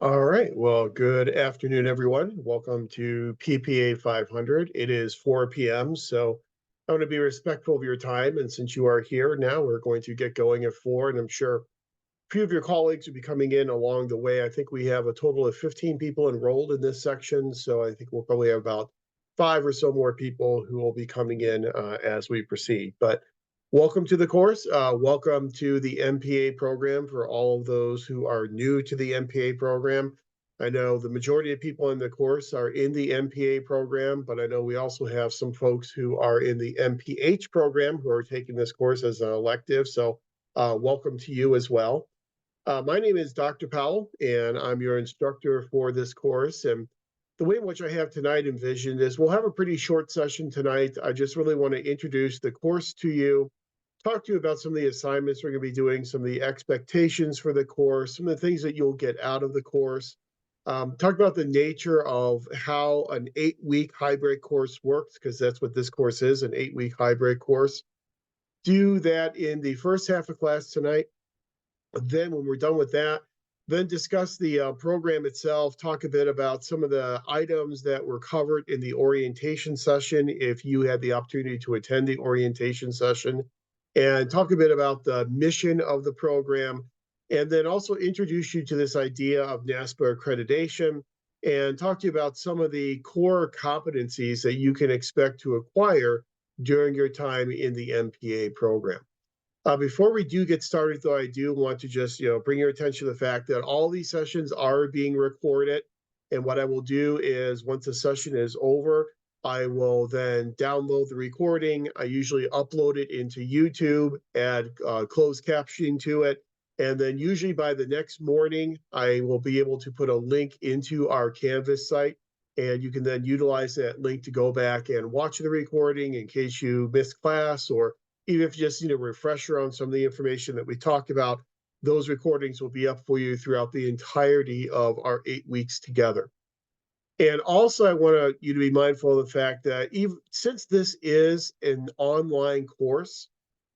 All right. Well, good afternoon, everyone. Welcome to PPA 500. It is 4 p.m., so I want to be respectful of your time. And since you are here now, we're going to get going at 4, and I'm sure a few of your colleagues will be coming in along the way. I think we have a total of 15 people enrolled in this section, so I think we'll probably have about 5 or so more people who will be coming in as we proceed. But welcome to the course. Welcome to the MPA program for all of those who are new to the MPA program. I know the majority of people in the course are in the MPA program, but I know we also have some folks who are in the MPH program who are taking this course as an elective. So welcome to you as well. My name is Dr. Powell, and I'm your instructor for this course. And the way in which I have tonight envisioned is we'll have a pretty short session tonight. I just really want to introduce the course to you, talk to you about some of the assignments we're going to be doing, some of the expectations for the course, some of the things that you'll get out of the course. Talk about the nature of how an 8-week hybrid course works, because that's what this course is, an 8-week hybrid course. Do that in the first half of class tonight. Then when we're done with that, then discuss the program itself, talk a bit about some of the items that were covered in the orientation session, if you had the opportunity to attend the orientation session, and talk a bit about the mission of the program, and then also introduce you to this idea of NASPA accreditation, and talk to you about some of the core competencies that you can expect to acquire during your time in the MPA program. Before we do get started, though, I do want to just bring your attention to the fact that all these sessions are being recorded. And what I will do is once the session is over, I will then download the recording. I usually upload it into YouTube, add closed captioning to it. And then usually by the next morning, I will be able to put a link into our Canvas site. And you can then utilize that link to go back and watch the recording in case you missed class, or even if you just need a refresher on some of the information that we talked about. Those recordings will be up for you throughout the entirety of our 8 weeks together. And also, I want you to be mindful of the fact that even since this is an online course,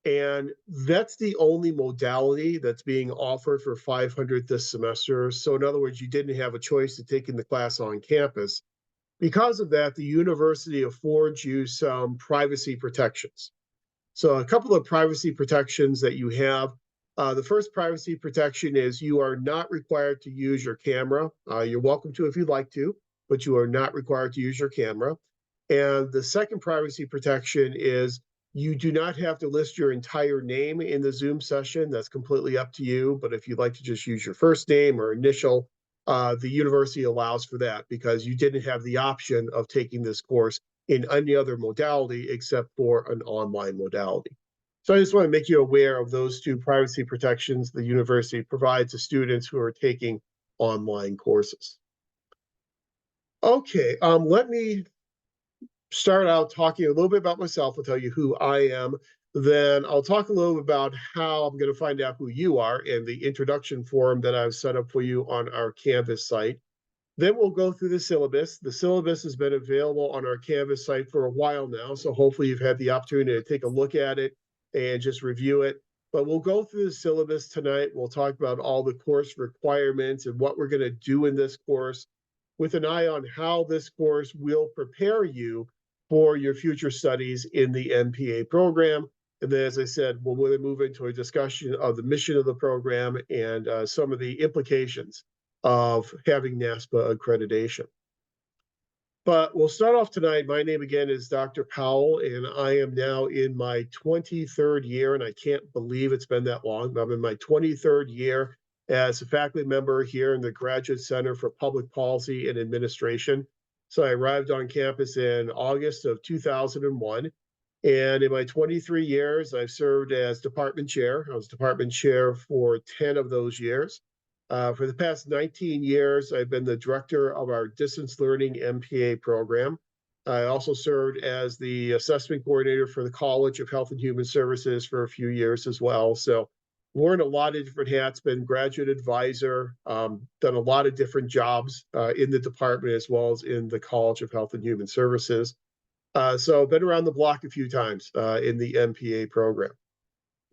and that's the only modality that's being offered for 500 this semester. So in other words, you didn't have a choice to take in the class on campus. Because of that, the university affords you some privacy protections. So a couple of privacy protections that you have. The first privacy protection is you are not required to use your camera. You're welcome to if you'd like to, but you are not required to use your camera. And the second privacy protection is you do not have to list your entire name in the Zoom session. That's completely up to you. But if you'd like to just use your first name or initial, the university allows for that because you didn't have the option of taking this course in any other modality except for an online modality. So I just want to make you aware of those two privacy protections the university provides to students who are taking online courses. Okay, let me start out talking a little bit about myself. I'll tell you who I am. Then I'll talk a little bit about how I'm going to find out who you are in the introduction form that I've set up for you on our Canvas site. Then we'll go through the syllabus. The syllabus has been available on our Canvas site for a while now, so hopefully you've had the opportunity to take a look at it and just review it. But we'll go through the syllabus tonight. We'll talk about all the course requirements and what we're going to do in this course with an eye on how this course will prepare you for your future studies in the MPA program. And then, as I said, we'll really move into a discussion of the mission of the program and some of the implications of having NASPA accreditation. But we'll start off tonight. My name again is Dr. Powell, and I am now in my 23rd year, and I can't believe it's been that long, but I'm in my 23rd year as a faculty member here in the Graduate Center for Public Policy and Administration. So I arrived on campus in August of 2001. And in my 23 years, I've served as department chair. I was department chair for 10 of those years. For the past 19 years, I've been the director of our distance learning MPA program. I also served as the assessment coordinator for the College of Health and Human Services for a few years as well. So worn a lot of different hats, been graduate advisor, done a lot of different jobs in the department as well as in the College of Health and Human Services. So been around the block a few times in the MPA program.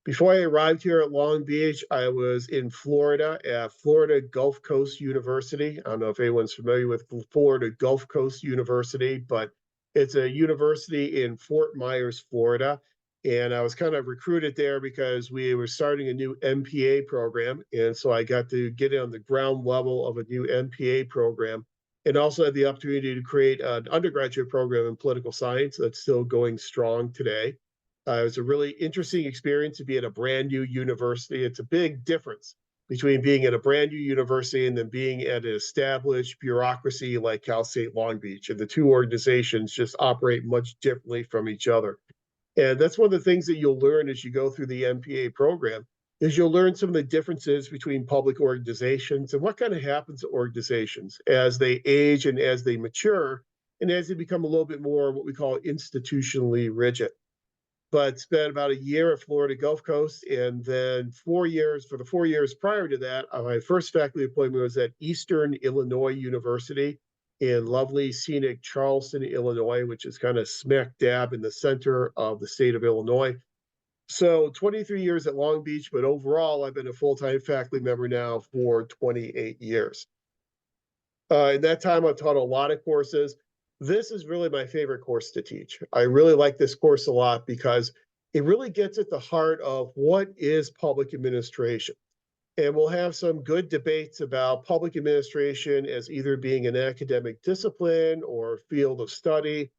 Before I arrived here at Long Beach, I was in Florida at Florida Gulf Coast University. I don't know if anyone's familiar with Florida Gulf Coast University, but it's a university in Fort Myers, Florida. And I was kind of recruited there because we were starting a new MPA program. And so I got to get in on the ground level of a new MPA program and also had the opportunity to create an undergraduate program in political science that's still going strong today. It was a really interesting experience to be at a brand new university. It's a big difference between being at a brand new university and then being at an established bureaucracy like Cal State Long Beach. And the two organizations just operate much differently from each other. And that's one of the things that you'll learn as you go through the MPA program is you'll learn some of the differences between public organizations and what kind of happens to organizations as they age and as they mature and as they become a little bit more what we call institutionally rigid. But spent about a year at Florida Gulf Coast, and then 4 years. For the 4 years prior to that, my first faculty appointment was at Eastern Illinois University in lovely, scenic Charleston, Illinois, which is kind of smack dab in the center of the state of Illinois. So 23 years at Long Beach, but overall, I've been a full-time faculty member now for 28 years. In that time, I've taught a lot of courses. This is really my favorite course to teach. I really like this course a lot because it really gets at the heart of what is public administration. And we'll have some good debates about public administration as either being an academic discipline or field of study.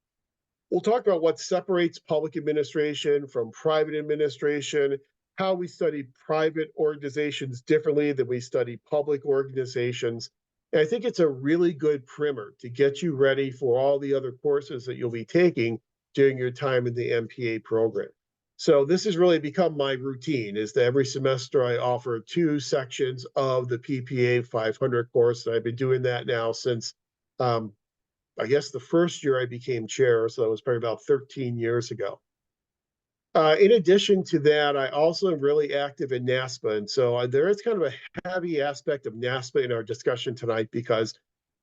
We'll talk about what separates public administration from private administration, how we study private organizations differently than we study public organizations. And I think it's a really good primer to get you ready for all the other courses that you'll be taking during your time in the MPA program. So this has really become my routine is that every semester I offer 2 sections of the PPA 500 course. And I've been doing that now since I guess the first year I became chair, so that was probably about 13 years ago. In addition to that, I also am really active in NASPA. And so there is kind of a heavy aspect of NASPA in our discussion tonight because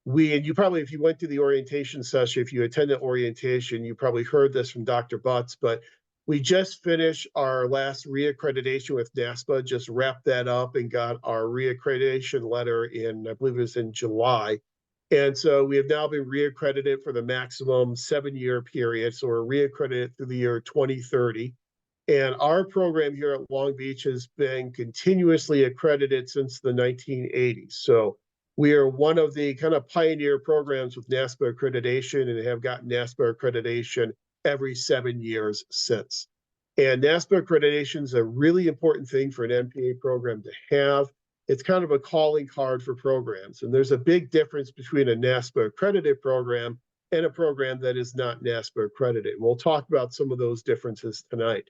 and you probably, if you went to the orientation session, if you attended orientation, you probably heard this from Dr. Butts, but we just finished our last reaccreditation with NASPA, just wrapped that up and got our reaccreditation letter in, I believe it was in July. And so we have now been reaccredited for the maximum 7-year period. So we're reaccredited through the year 2030. And our program here at Long Beach has been continuously accredited since the 1980s. So we are one of the kind of pioneer programs with NASPA accreditation and have gotten NASPA accreditation every 7 years since. And NASPA accreditation is a really important thing for an MPA program to have. It's kind of a calling card for programs. And there's a big difference between a NASPA accredited program and a program that is not NASPA accredited. We'll talk about some of those differences tonight.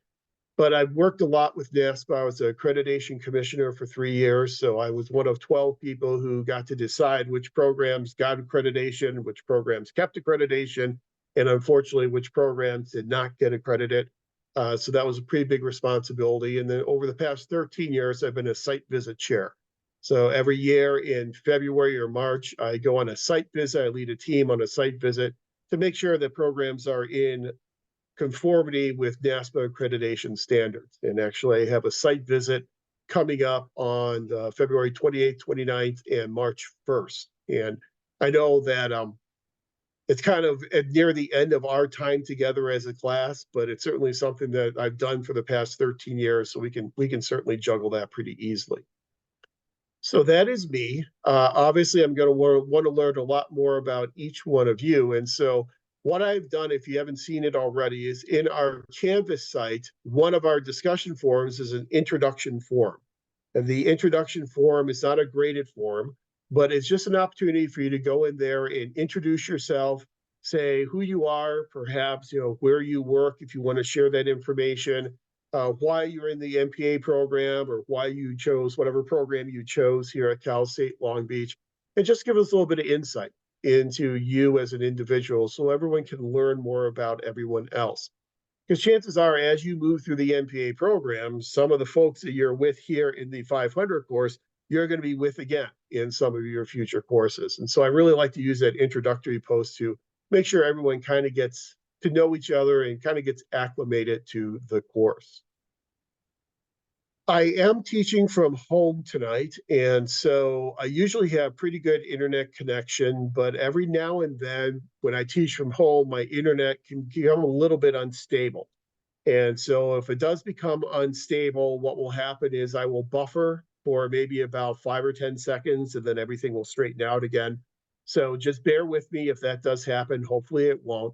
But I've worked a lot with NASPA. I was an accreditation commissioner for 3 years. So I was one of 12 people who got to decide which programs got accreditation, which programs kept accreditation, and unfortunately, which programs did not get accredited. So that was a pretty big responsibility. And then over the past 13 years, I've been a site visit chair. So every year in February or March, I go on a site visit. I lead a team on a site visit to make sure that programs are in conformity with NASPA accreditation standards. And actually, I have a site visit coming up on February 28th, 29th, and March 1st. And I know that it's kind of near the end of our time together as a class, but it's certainly something that I've done for the past 13 years. So we can certainly juggle that pretty easily. So that is me. Obviously, I'm going to want to learn a lot more about each one of you. And so what I've done, if you haven't seen it already, is in our Canvas site, one of our discussion forums is an introduction form. And the introduction form is not a graded form, but it's just an opportunity for you to go in there and introduce yourself, say who you are, perhaps, where you work, if you want to share that information, why you're in the MPA program or why you chose whatever program you chose here at Cal State Long Beach, and just give us a little bit of insight into you as an individual so everyone can learn more about everyone else. Because chances are, as you move through the MPA program, some of the folks that you're with here in the 500 course, you're going to be with again in some of your future courses. And so I really like to use that introductory post to make sure everyone kind of gets to know each other and kind of gets acclimated to the course. I am teaching from home tonight, and so I usually have pretty good internet connection, but every now and then when I teach from home, my internet can become a little bit unstable. And so if it does become unstable, what will happen is I will buffer for maybe about 5 or 10 seconds, and then everything will straighten out again. So just bear with me if that does happen. Hopefully it won't.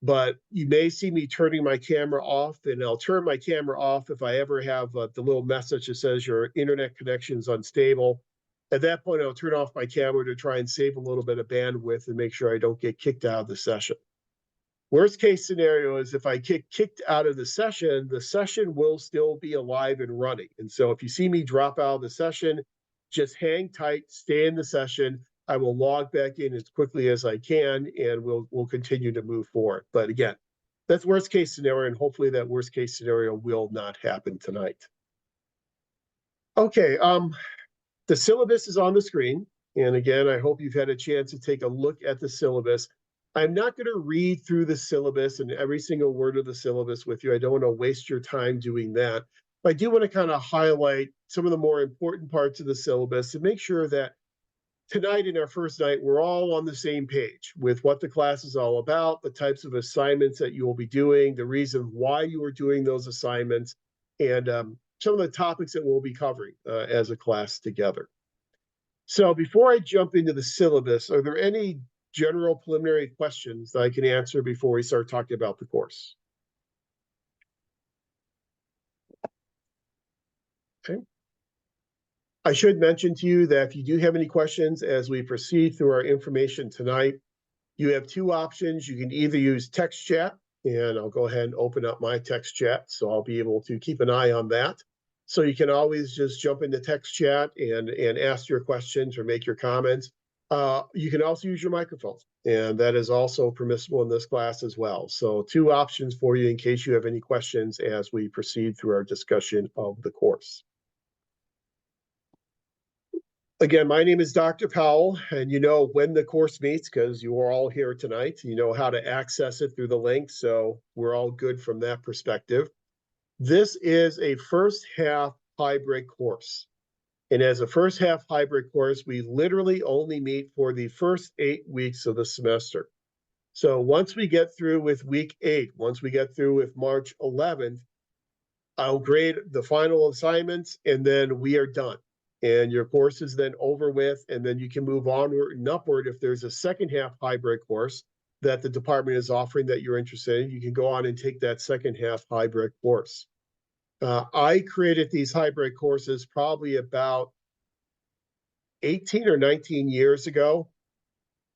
But you may see me turning my camera off, and I'll turn my camera off if I ever have the little message that says your internet connection is unstable. At that point, I'll turn off my camera to try and save a little bit of bandwidth and make sure I don't get kicked out of the session. Worst case scenario is if I get kicked out of the session will still be alive and running. And so if you see me drop out of the session, just hang tight, stay in the session. I will log back in as quickly as I can, and we'll continue to move forward. But again, that's worst case scenario, and hopefully that worst case scenario will not happen tonight. Okay, the syllabus is on the screen. And again, I hope you've had a chance to take a look at the syllabus. I'm not going to read through the syllabus and every single word of the syllabus with you. I don't want to waste your time doing that. But I do want to kind of highlight some of the more important parts of the syllabus and make sure that tonight in our first night, we're all on the same page with what the class is all about, the types of assignments that you will be doing, the reason why you are doing those assignments, and some of the topics that we'll be covering as a class together. So before I jump into the syllabus, are there any general preliminary questions that I can answer before we start talking about the course? Okay. I should mention to you that if you do have any questions as we proceed through our information tonight, you have two options. You can either use text chat, and I'll go ahead and open up my text chat, so I'll be able to keep an eye on that. So you can always just jump into text chat and ask your questions or make your comments. You can also use your microphone, and that is also permissible in this class as well. So two options for you in case you have any questions as we proceed through our discussion of the course. Again, my name is Dr. Powell, and you know when the course meets because you are all here tonight. You know how to access it through the link, so we're all good from that perspective. This is a first half hybrid course. And as a first half hybrid course, we literally only meet for the first 8 weeks of the semester. So once we get through with week 8, once we get through with March 11th, I'll grade the final assignments, and then we are done. And your course is then over with, and then you can move onward and upward. If there's a second half hybrid course that the department is offering that you're interested in, you can go on and take that second half hybrid course. I created these hybrid courses probably about 18 or 19 years ago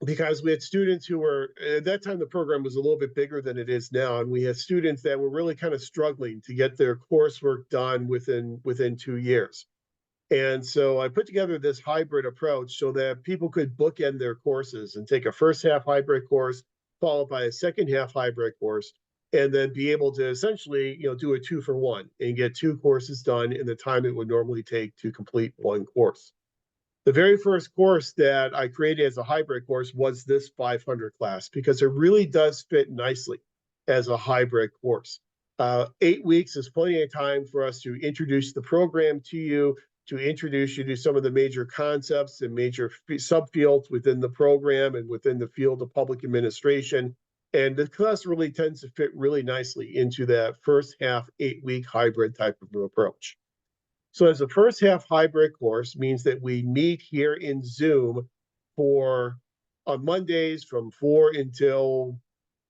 because we had students who were, at that time, the program was a little bit bigger than it is now. And we had students that were really kind of struggling to get their coursework done within 2 years. And so I put together this hybrid approach so that people could bookend their courses and take a first half hybrid course, followed by a second half hybrid course, and then be able to essentially, do a 2-for-1 and get 2 courses done in the time it would normally take to complete 1 course. The very first course that I created as a hybrid course was this 500 class because it really does fit nicely as a hybrid course. 8 weeks is plenty of time for us to introduce the program to you, to introduce you to some of the major concepts and major subfields within the program and within the field of public administration. And the class really tends to fit really nicely into that first half 8-week hybrid type of approach. So as a first half hybrid course means that we meet here in Zoom for on Mondays from 4 until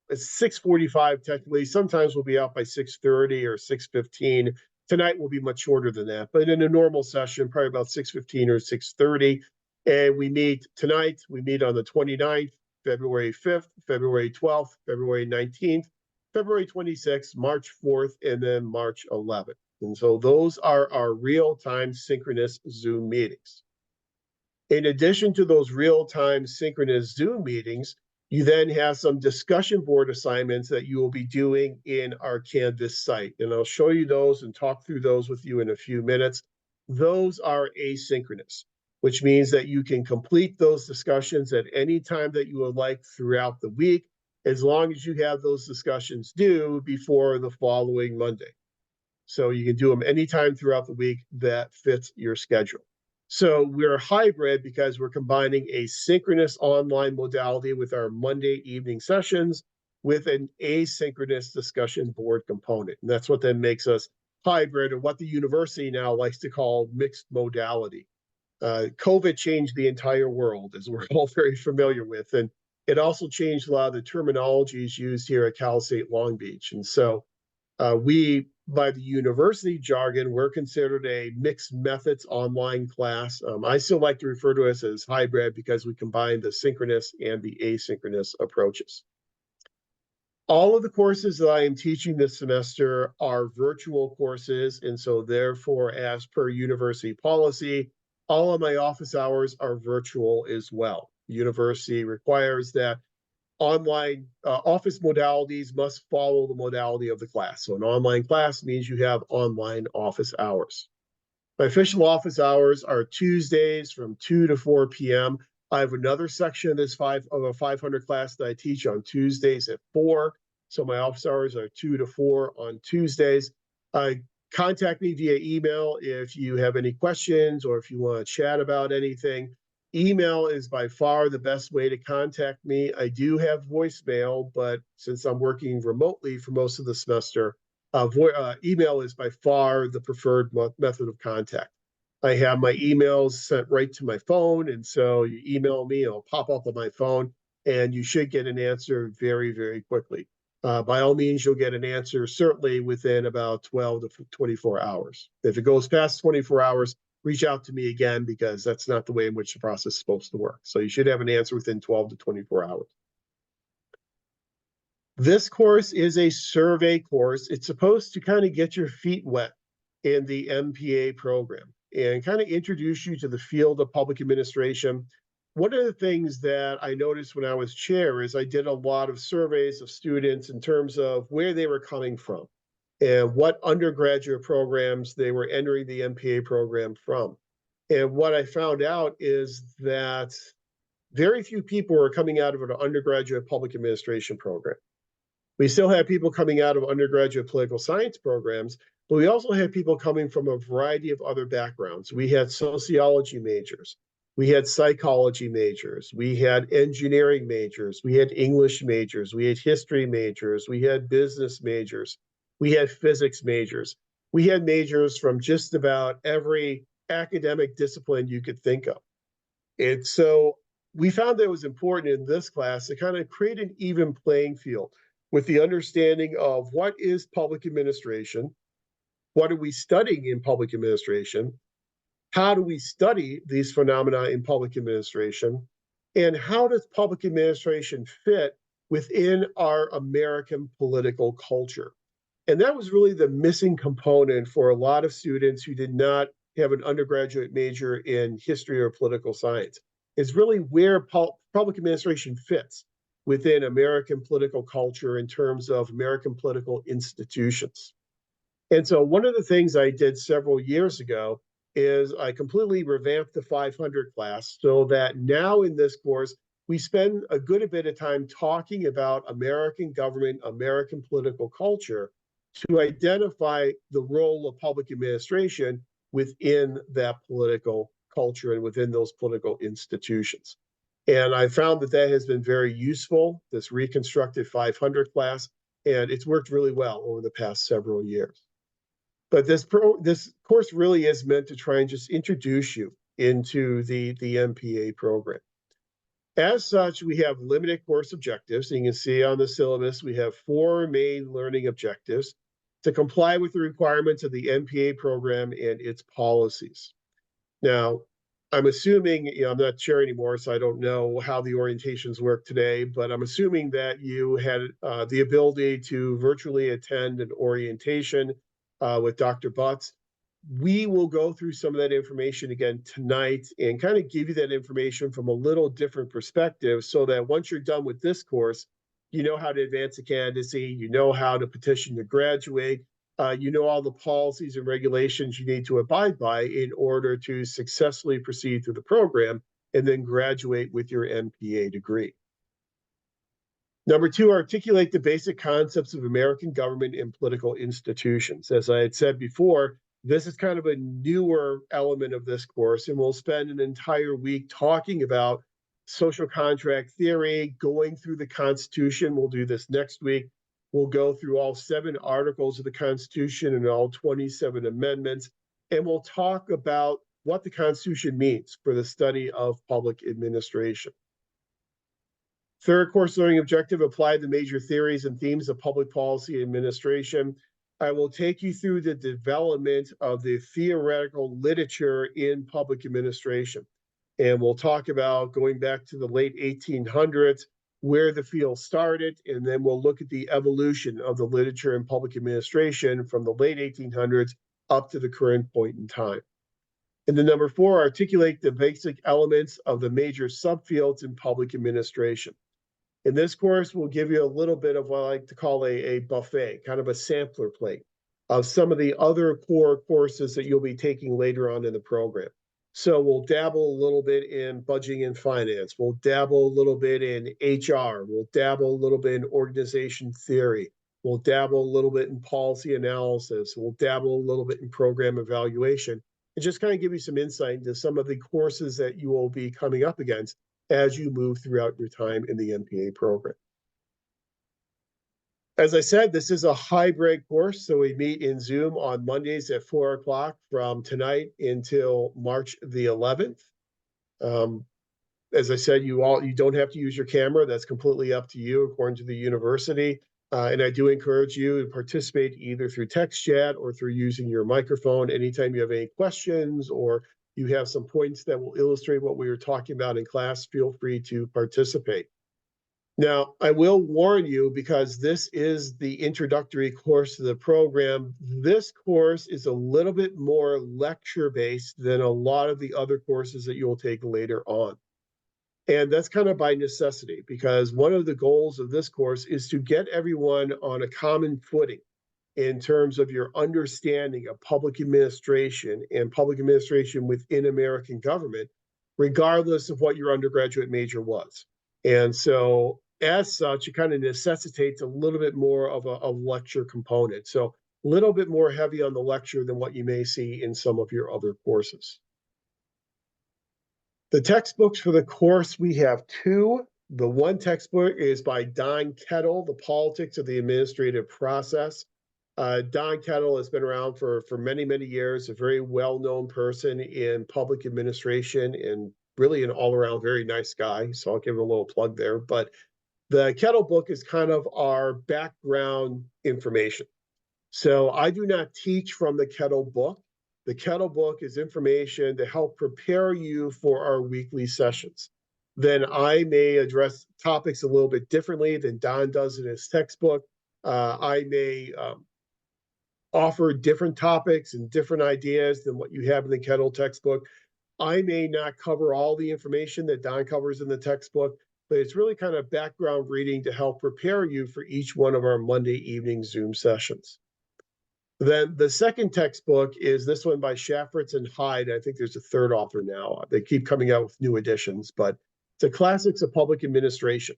6:45 technically. Sometimes we'll be out by 6:30 or 6:15. Tonight will be much shorter than that, but in a normal session, probably about 6:15 or 6:30. And we meet tonight, we meet on the 29th, February 5th, February 12th, February 19th, February 26th, March 4th, and then March 11th. And so those are our real-time synchronous Zoom meetings. In addition to those real-time synchronous Zoom meetings, you then have some discussion board assignments that you will be doing in our Canvas site. And I'll show you those and talk through those with you in a few minutes. Those are asynchronous, which means that you can complete those discussions at any time that you would like throughout the week, as long as you have those discussions due before the following Monday. So you can do them anytime throughout the week that fits your schedule. So we're hybrid because we're combining a synchronous online modality with our Monday evening sessions with an asynchronous discussion board component. And that's what then makes us hybrid, or what the university now likes to call mixed modality. COVID changed the entire world, as we're all very familiar with, and it also changed a lot of the terminologies used here at Cal State Long Beach. And so we, by the university jargon, we're considered a mixed methods online class. I still like to refer to us as hybrid because we combine the synchronous and the asynchronous approaches. All of the courses that I am teaching this semester are virtual courses, and so therefore, as per university policy, all of my office hours are virtual as well. The university requires that online office modalities must follow the modality of the class. So an online class means you have online office hours. My official office hours are Tuesdays from 2 to 4 p.m. I have another section of this 500 class that I teach on Tuesdays at 4. So my office hours are 2 to 4 on Tuesdays. Contact me via email if you have any questions or if you want to chat about anything. Email is by far the best way to contact me. I do have voicemail, but since I'm working remotely for most of the semester, email is by far the preferred method of contact. I have my emails sent right to my phone, and so you email me, it'll pop up on my phone, and you should get an answer very, very quickly. By all means, you'll get an answer certainly within about 12 to 24 hours. If it goes past 24 hours, reach out to me again, because that's not the way in which the process is supposed to work. So you should have an answer within 12 to 24 hours. This course is a survey course. It's supposed to kind of get your feet wet in the MPA program and kind of introduce you to the field of public administration. One of the things that I noticed when I was chair is I did a lot of surveys of students in terms of where they were coming from and what undergraduate programs they were entering the MPA program from. And what I found out is that very few people are coming out of an undergraduate public administration program. We still have people coming out of undergraduate political science programs, but we also have people coming from a variety of other backgrounds. We had sociology majors, we had psychology majors, we had engineering majors, we had English majors, we had history majors, we had business majors, we had physics majors. We had majors from just about every academic discipline you could think of. And so we found that it was important in this class to kind of create an even playing field with the understanding of what is public administration, what are we studying in public administration, how do we study these phenomena in public administration, and how does public administration fit within our American political culture. And that was really the missing component for a lot of students who did not have an undergraduate major in history or political science. It's really where public administration fits within American political culture in terms of American political institutions. And so one of the things I did several years ago is I completely revamped the 500 class so that now in this course, we spend a good bit of time talking about American government, American political culture, to identify the role of public administration within that political culture and within those political institutions. And I found that that has been very useful, this reconstructed 500 class, and it's worked really well over the past several years. But this course really is meant to try and just introduce you into the MPA program. As such, we have limited course objectives. And you can see on the syllabus, we have 4 main learning objectives: to comply with the requirements of the MPA program and its policies. Now, I'm assuming, I'm not chair anymore, so I don't know how the orientations work today, but I'm assuming that you had the ability to virtually attend an orientation with Dr. Butts. We will go through some of that information again tonight and kind of give you that information from a little different perspective so that once you're done with this course, you know how to advance a candidacy, you know how to petition to graduate, you know all the policies and regulations you need to abide by in order to successfully proceed through the program and then graduate with your MPA degree. Number two, articulate the basic concepts of American government and political institutions. As I had said before, this is kind of a newer element of this course, and we'll spend an entire week talking about social contract theory, going through the Constitution. We'll do this next week. We'll go through all 7 articles of the Constitution and all 27 amendments, and we'll talk about what the Constitution means for the study of public administration. Third course learning objective, apply the major theories and themes of public policy administration. I will take you through the development of the theoretical literature in public administration. And we'll talk about going back to the late 1800s, where the field started, and then we'll look at the evolution of the literature in public administration from the late 1800s up to the current point in time. And then number 4, articulate the basic elements of the major subfields in public administration. In this course, we'll give you a little bit of what I like to call a buffet, kind of a sampler plate of some of the other core courses that you'll be taking later on in the program. So we'll dabble a little bit in budgeting and finance. We'll dabble a little bit in HR. We'll dabble a little bit in organization theory. We'll dabble a little bit in policy analysis. We'll dabble a little bit in program evaluation, and just kind of give you some insight into some of the courses that you will be coming up against as you move throughout your time in the MPA program. As I said, this is a hybrid course, so we meet in Zoom on Mondays at 4 o'clock from tonight until March the 11th. As I said, you don't have to use your camera. That's completely up to you according to the university. And I do encourage you to participate either through text chat or through using your microphone anytime you have any questions or you have some points that will illustrate what we were talking about in class, feel free to participate. Now, I will warn you, because this is the introductory course to the program, this course is a little bit more lecture-based than a lot of the other courses that you'll take later on. And that's kind of by necessity, because one of the goals of this course is to get everyone on a common footing in terms of your understanding of public administration and public administration within American government, regardless of what your undergraduate major was. And so as such, it kind of necessitates a little bit more of a lecture component. So a little bit more heavy on the lecture than what you may see in some of your other courses. The textbooks for the course, we have 2. The one textbook is by Don Kettle, The Politics of the Administrative Process. Don Kettle has been around for many, many years, a very well-known person in public administration and really an all-around very nice guy. So I'll give him a little plug there. But the Kettle book is kind of our background information. So I do not teach from the Kettle book. The Kettle book is information to help prepare you for our weekly sessions. Then I may address topics a little bit differently than Don does in his textbook. I may offer different topics and different ideas than what you have in the Kettle textbook. I may not cover all the information that Don covers in the textbook, but it's really kind of background reading to help prepare you for each one of our Monday evening Zoom sessions. Then the second textbook is this one by Shafritz and Hyde. I think there's a third author now. They keep coming out with new editions, but it's a Classics of Public Administration.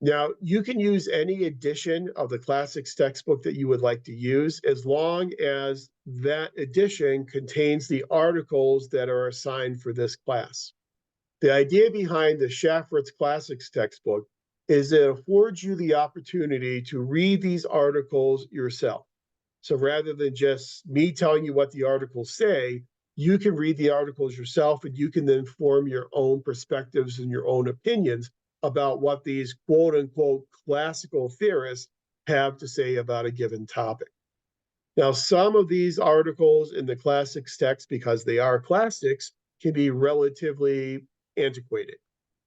Now, you can use any edition of the Classics textbook that you would like to use, as long as that edition contains the articles that are assigned for this class. The idea behind the Shafritz Classics textbook is that it affords you the opportunity to read these articles yourself. So rather than just me telling you what the articles say, you can read the articles yourself and you can then form your own perspectives and your own opinions about what these quote unquote classical theorists have to say about a given topic. Now, some of these articles in the classics text, because they are classics, can be relatively antiquated.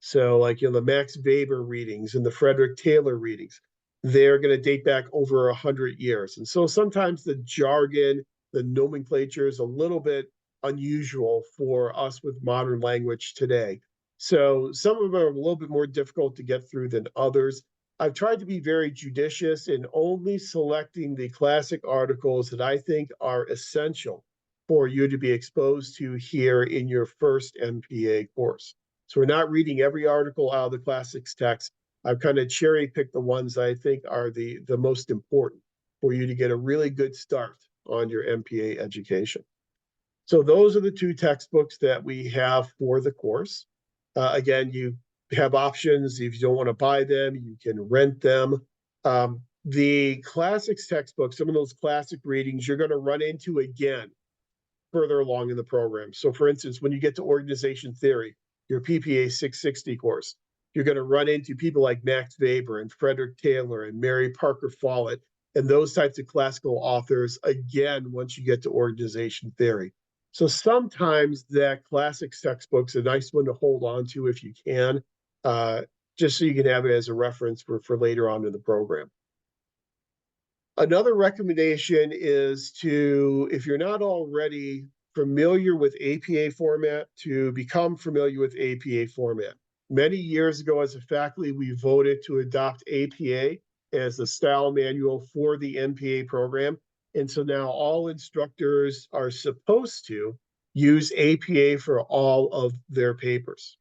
So like, the Max Weber readings and the Frederick Taylor readings, they're going to date back over 100 years. And so sometimes the jargon, the nomenclature is a little bit unusual for us with modern language today. So some of them are a little bit more difficult to get through than others. I've tried to be very judicious in only selecting the classic articles that I think are essential for you to be exposed to here in your first MPA course. So we're not reading every article out of the classics text, I've kind of cherry picked the ones that I think are the most important for you to get a really good start on your MPA education. So those are the two textbooks that we have for the course. Again, you have options. If you don't want to buy them, you can rent them. The classics textbook, some of those classic readings, you're going to run into again further along in the program. So for instance, when you get to organization theory, your PPA 660 course, you're going to run into people like Max Weber and Frederick Taylor and Mary Parker Follett and those types of classical authors again once you get to organization theory. So sometimes that classics textbook's a nice one to hold on to if you can, just so you can have it as a reference for later on in the program. Another recommendation is to, if you're not already familiar with APA format, to become familiar with APA format. Many years ago, as a faculty, we voted to adopt APA as the style manual for the MPA program. And so now all instructors are supposed to use APA for all of their papers.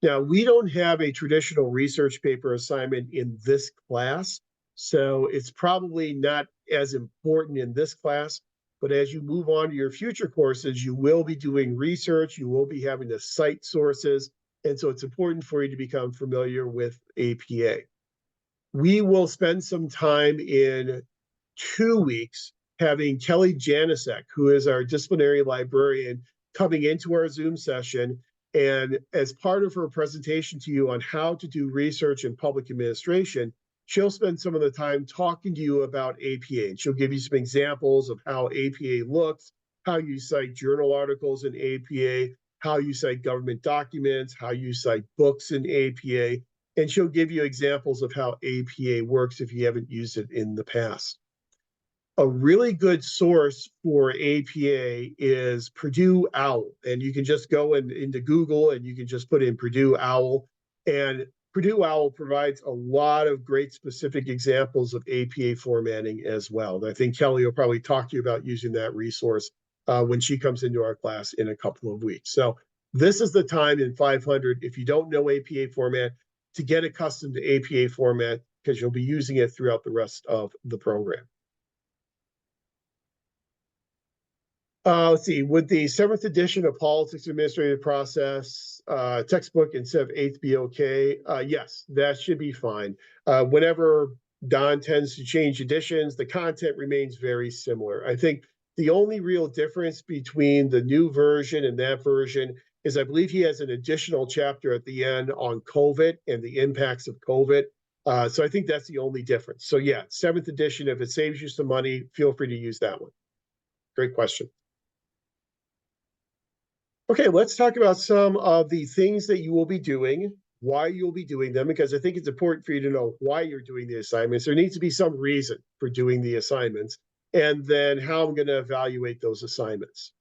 Now, we don't have a traditional research paper assignment in this class, so it's probably not as important in this class, but as you move on to your future courses, you will be doing research, you will be having to cite sources, and so it's important for you to become familiar with APA. We will spend some time in 2 weeks having Kelly Janicek, who is our disciplinary librarian, coming into our Zoom session. And as part of her presentation to you on how to do research in public administration, she'll spend some of the time talking to you about APA. And she'll give you some examples of how APA looks, how you cite journal articles in APA, how you cite government documents, how you cite books in APA. And she'll give you examples of how APA works if you haven't used it in the past. A really good source for APA is Purdue OWL. And you can just go into Google and you can just put in Purdue OWL. And Purdue OWL provides a lot of great specific examples of APA formatting as well. And I think Kelly will probably talk to you about using that resource when she comes into our class in a couple of weeks. So this is the time in 500, if you don't know APA format, to get accustomed to APA format because you'll be using it throughout the rest of the program. Let's see, would the 7th edition of Politics Administrative Process textbook instead of 8th be okay? Yes, that should be fine. Whenever Don tends to change editions, the content remains very similar. I think the only real difference between the new version and that version is I believe he has an additional chapter at the end on COVID and the impacts of COVID. So I think that's the only difference. So yeah, 7th edition, if it saves you some money, feel free to use that one. Great question. Okay, let's talk about some of the things that you will be doing, why you'll be doing them, because I think it's important for you to know why you're doing the assignments. There needs to be some reason for doing the assignments, and then how I'm going to evaluate those assignments.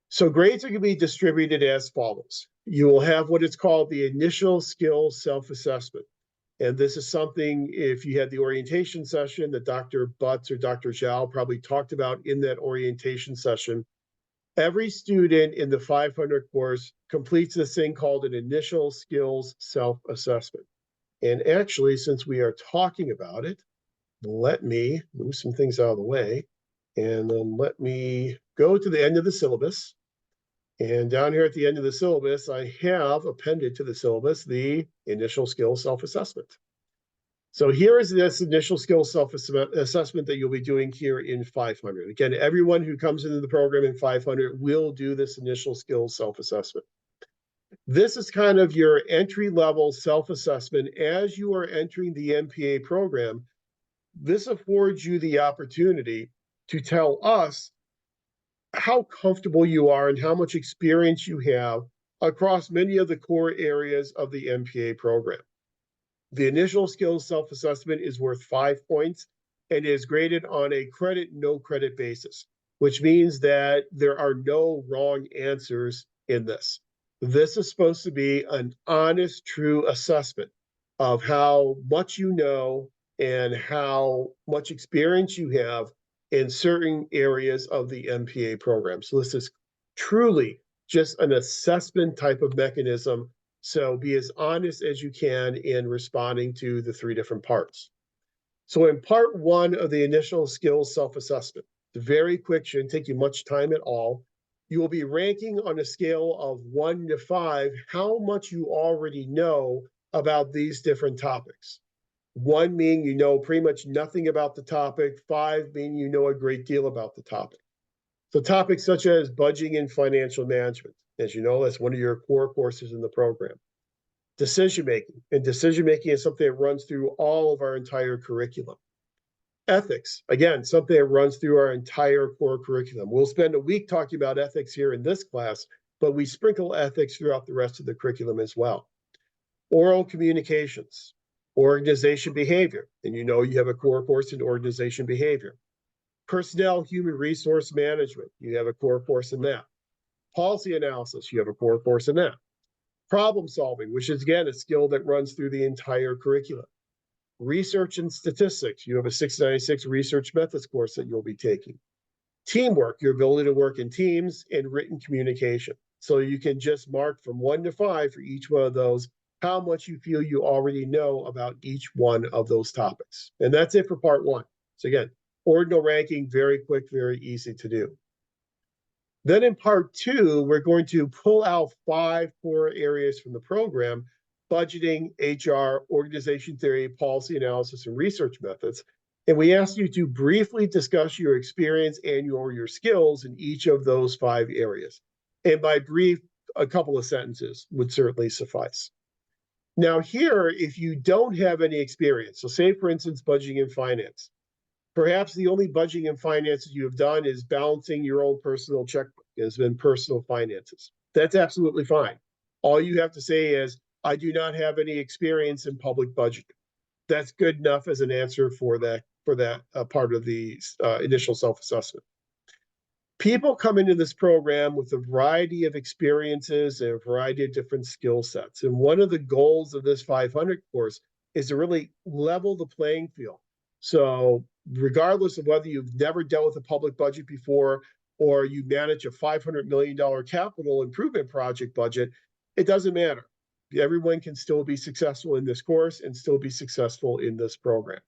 So grades are going to be distributed as follows. You will have what is called the initial skill self-assessment. And this is something, if you had the orientation session that Dr. Butts or Dr. Zhao probably talked about in that orientation session, every student in the 500 course completes this thing called an initial skills self-assessment. And actually, since we are talking about it, let me move some things out of the way, and then let me go to the end of the syllabus. And down here at the end of the syllabus, I have appended to the syllabus the initial skills self-assessment. So here is this initial skill self-assessment that you'll be doing here in 500. Again, everyone who comes into the program in 500 will do this initial skills self-assessment. This is kind of your entry-level self-assessment as you are entering the MPA program. This affords you the opportunity to tell us how comfortable you are and how much experience you have across many of the core areas of the MPA program. The initial skills self-assessment is worth 5 points and is graded on a credit, no credit basis, which means that there are no wrong answers in this. This is supposed to be an honest, true assessment of how much you know and how much experience you have in certain areas of the MPA program. So this is truly just an assessment type of mechanism So be as honest as you can in responding to the three different parts. So in part one of the initial skills self-assessment, it's very quick, shouldn't take you much time at all. You will be ranking on a scale of 1 to 5 how much you already know about these different topics. 1 meaning you know pretty much nothing about the topic, 5 meaning you know a great deal about the topic. So topics such as budgeting and financial management, as you know, that's one of your core courses in the program. Decision making, and decision making is something that runs through all of our entire curriculum. Ethics, again, something that runs through our entire core curriculum. We'll spend a week talking about ethics here in this class, but we sprinkle ethics throughout the rest of the curriculum as well. Oral communications, organization behavior, and you know you have a core course in organization behavior. Personnel human resource management, you have a core course in that. Policy analysis, you have a core course in that. Problem solving, which is again a skill that runs through the entire curriculum. Research and statistics, you have a 696 research methods course that you'll be taking. Teamwork, your ability to work in teams, and written communication. So you can just mark from 1 to 5 for each one of those how much you feel you already know about each one of those topics. And that's it for part one. So again, ordinal ranking, very quick, very easy to do. Then in part two, we're going to pull out 5 core areas from the program: budgeting, HR, organization theory, policy analysis, and research methods. And we ask you to briefly discuss your experience and your skills in each of those 5 areas. And by brief, a couple of sentences would certainly suffice. Now here, if you don't have any experience, so say for instance, budgeting and finance, perhaps the only budgeting and finances you have done is balancing your own personal checkbook. It's been personal finances. That's absolutely fine. All you have to say is, I do not have any experience in public budgeting. That's good enough as an answer for that part of the initial self-assessment. People come into this program with a variety of experiences and a variety of different skill sets. And one of the goals of this 500 course is to really level the playing field. So regardless of whether you've never dealt with a public budget before or you manage a $500 million capital improvement project budget, it doesn't matter. Everyone can still be successful in this course and still be successful in this program.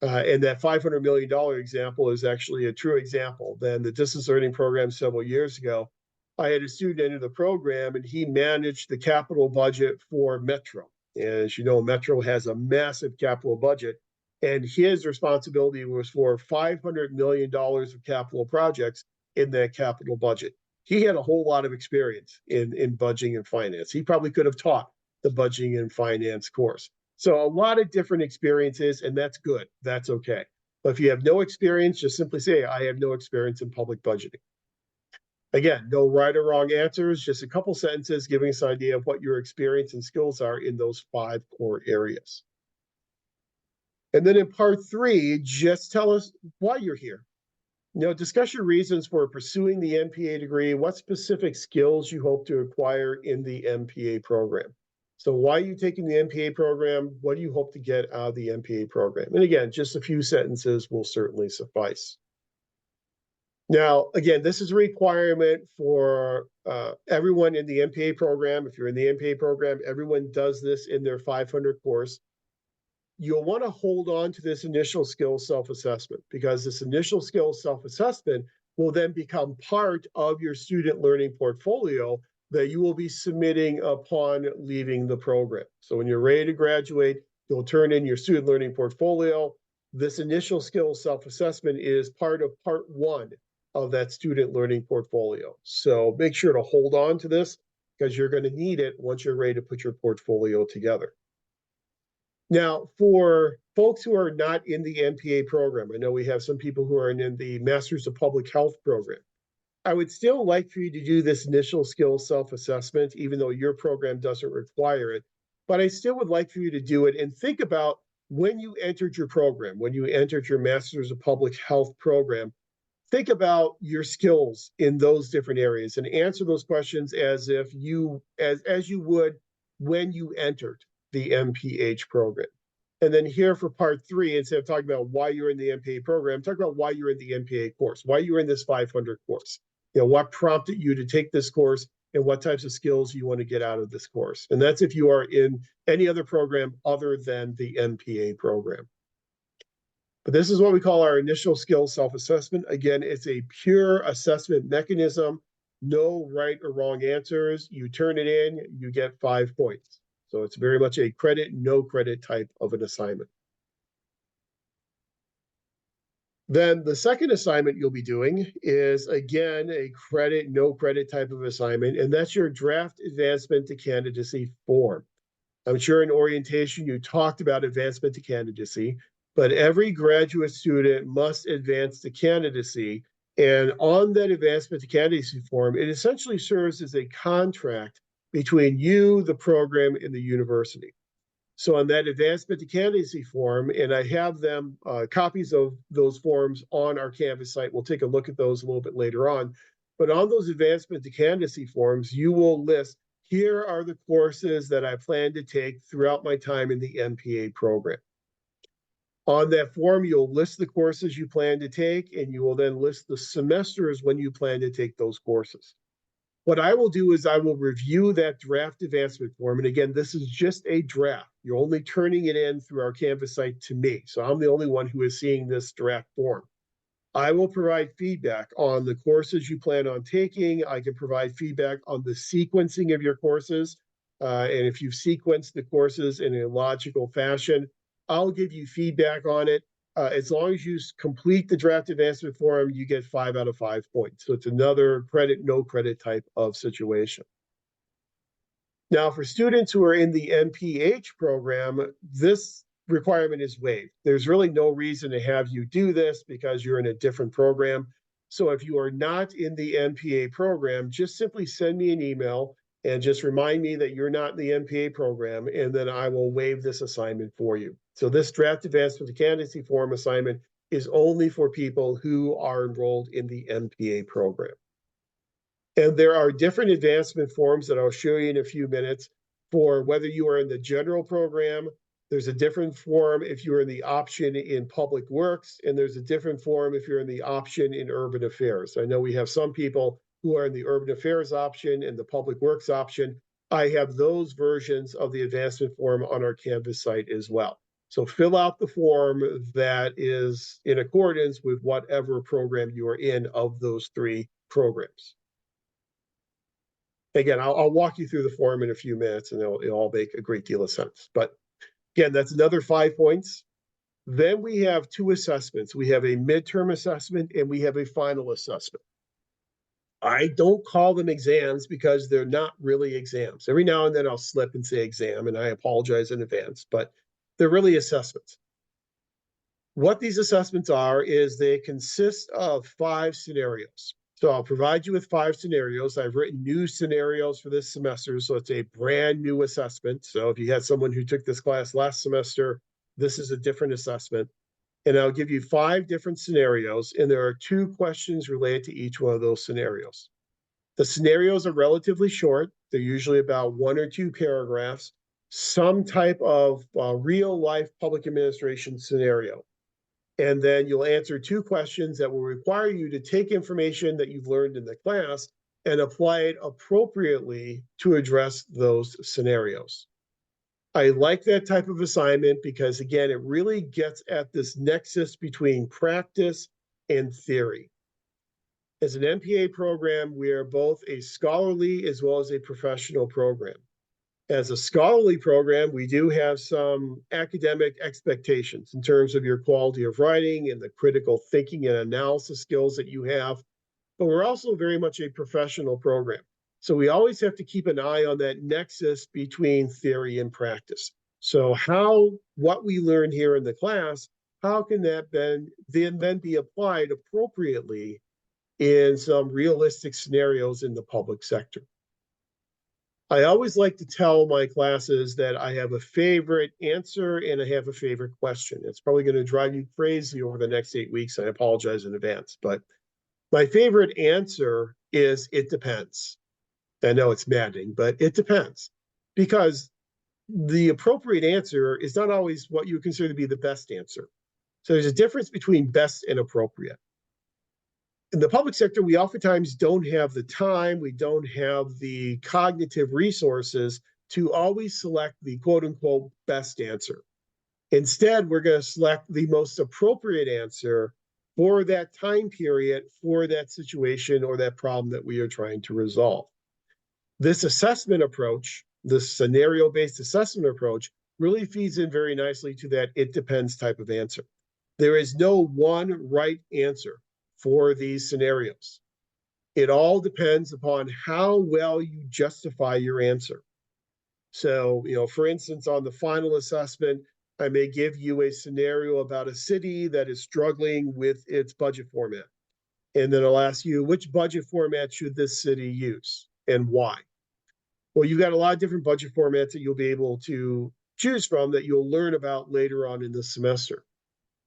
And that $500 million example is actually a true example. Then the distance learning program several years ago, I had a student enter the program and he managed the capital budget for Metro. And as you know, Metro has a massive capital budget, and his responsibility was for $500 million of capital projects in that capital budget. He had a whole lot of experience in budgeting and finance. He probably could have taught the budgeting and finance course. So a lot of different experiences, and that's good. That's okay. But if you have no experience, just simply say, I have no experience in public budgeting. Again, no right or wrong answers, just a couple sentences giving us an idea of what your experience and skills are in those 5 core areas. And then in part 3, just tell us why you're here. Discuss your reasons for pursuing the MPA degree, what specific skills you hope to acquire in the MPA program. So why are you taking the MPA program? What do you hope to get out of the MPA program? And again, just a few sentences will certainly suffice. Now, again, this is a requirement for everyone in the MPA program. If you're in the MPA program, everyone does this in their 500 course. You'll want to hold on to this initial skills self-assessment, because this initial skills self-assessment will then become part of your student learning portfolio that you will be submitting upon leaving the program. So when you're ready to graduate, you'll turn in your student learning portfolio. This initial skills self-assessment is part of part 1 of that student learning portfolio. So make sure to hold on to this, because you're going to need it once you're ready to put your portfolio together. Now, for folks who are not in the MPA program, I know we have some people who are in the Masters of Public Health program. I would still like for you to do this initial skills self-assessment, even though your program doesn't require it. But I still would like for you to do it and think about when you entered your program, when you entered your Masters of Public Health program, think about your skills in those different areas and answer those questions as if you would when you entered the MPH program. And then here for part 3, instead of talking about why you're in the MPA program, talk about why you're in the MPA course, why you're in this 500 course. What prompted you to take this course, and what types of skills you want to get out of this course. And that's if you are in any other program other than the MPA program. But this is what we call our initial skills self-assessment. Again, it's a pure assessment mechanism, no right or wrong answers. You turn it in, you get 5 points. So it's very much a credit, no credit type of an assignment. Then the second assignment you'll be doing is, again, a credit, no credit type of assignment, and that's your draft advancement to candidacy form. I'm sure in orientation you talked about advancement to candidacy, but every graduate student must advance to candidacy. And on that advancement to candidacy form, it essentially serves as a contract between you, the program, and the university. So on that advancement to candidacy form, and I have them, copies of those forms on our Canvas site. We'll take a look at those a little bit later on. But on those advancement to candidacy forms, you will list, here are the courses that I plan to take throughout my time in the MPA program. On that form, you'll list the courses you plan to take, and you will then list the semesters when you plan to take those courses. What I will do is I will review that draft advancement form. And again, this is just a draft. You're only turning it in through our Canvas site to me. So I'm the only one who is seeing this draft form. I will provide feedback on the courses you plan on taking. I can provide feedback on the sequencing of your courses. And if you've sequenced the courses in a logical fashion, I'll give you feedback on it. As long as you complete the draft advancement form, you get 5 out of 5 points. So it's another credit, no credit type of situation. Now, for students who are in the MPH program, this requirement is waived. There's really no reason to have you do this because you're in a different program. So if you are not in the MPA program, just simply send me an email and just remind me that you're not in the MPA program, and then I will waive this assignment for you. So this draft advancement to candidacy form assignment is only for people who are enrolled in the MPA program. And there are different advancement forms that I'll show you in a few minutes for whether you are in the general program. There's a different form if you're in the option in public works, and there's a different form if you're in the option in urban affairs. I know we have some people who are in the urban affairs option and the public works option. I have those versions of the advancement form on our Canvas site as well. So fill out the form that is in accordance with whatever program you are in of those 3 programs. Again, I'll walk you through the form in a few minutes, and it'll all make a great deal of sense. But again, that's another 5 points. Then we have 2 assessments. We have a midterm assessment and we have a final assessment. I don't call them exams because they're not really exams. Every now and then I'll slip and say exam, and I apologize in advance, but they're really assessments. What these assessments are is they consist of 5 scenarios. So I'll provide you with 5 scenarios. I've written new scenarios for this semester, so it's a brand new assessment. So if you had someone who took this class last semester, this is a different assessment. And I'll give you 5 different scenarios, and there are 2 questions related to each one of those scenarios. The scenarios are relatively short. They're usually about 1 or 2 paragraphs, some type of real-life public administration scenario. And then you'll answer 2 questions that will require you to take information that you've learned in the class and apply it appropriately to address those scenarios. I like that type of assignment because, again, it really gets at this nexus between practice and theory. As an MPA program, we are both a scholarly as well as a professional program. As a scholarly program, we do have some academic expectations in terms of your quality of writing and the critical thinking and analysis skills that you have, but we're also very much a professional program. So we always have to keep an eye on that nexus between theory and practice. So what we learn here in the class, how can that then be applied appropriately in some realistic scenarios in the public sector? I always like to tell my classes that I have a favorite answer and I have a favorite question. It's probably going to drive you crazy over the next 8 weeks. I apologize in advance, but my favorite answer is it depends. I know it's maddening, but it depends, because the appropriate answer is not always what you consider to be the best answer. So there's a difference between best and appropriate. In the public sector, we oftentimes don't have the time, we don't have the cognitive resources to always select the quote unquote best answer. Instead, we're going to select the most appropriate answer for that time period, for that situation or that problem that we are trying to resolve. This assessment approach, this scenario-based assessment approach, really feeds in very nicely to that it depends type of answer. There is no one right answer for these scenarios. It all depends upon how well you justify your answer. So, for instance, on the final assessment, I may give you a scenario about a city that is struggling with its budget format. And then I'll ask you, which budget format should this city use and why? Well, you've got a lot of different budget formats that you'll be able to choose from that you'll learn about later on in the semester.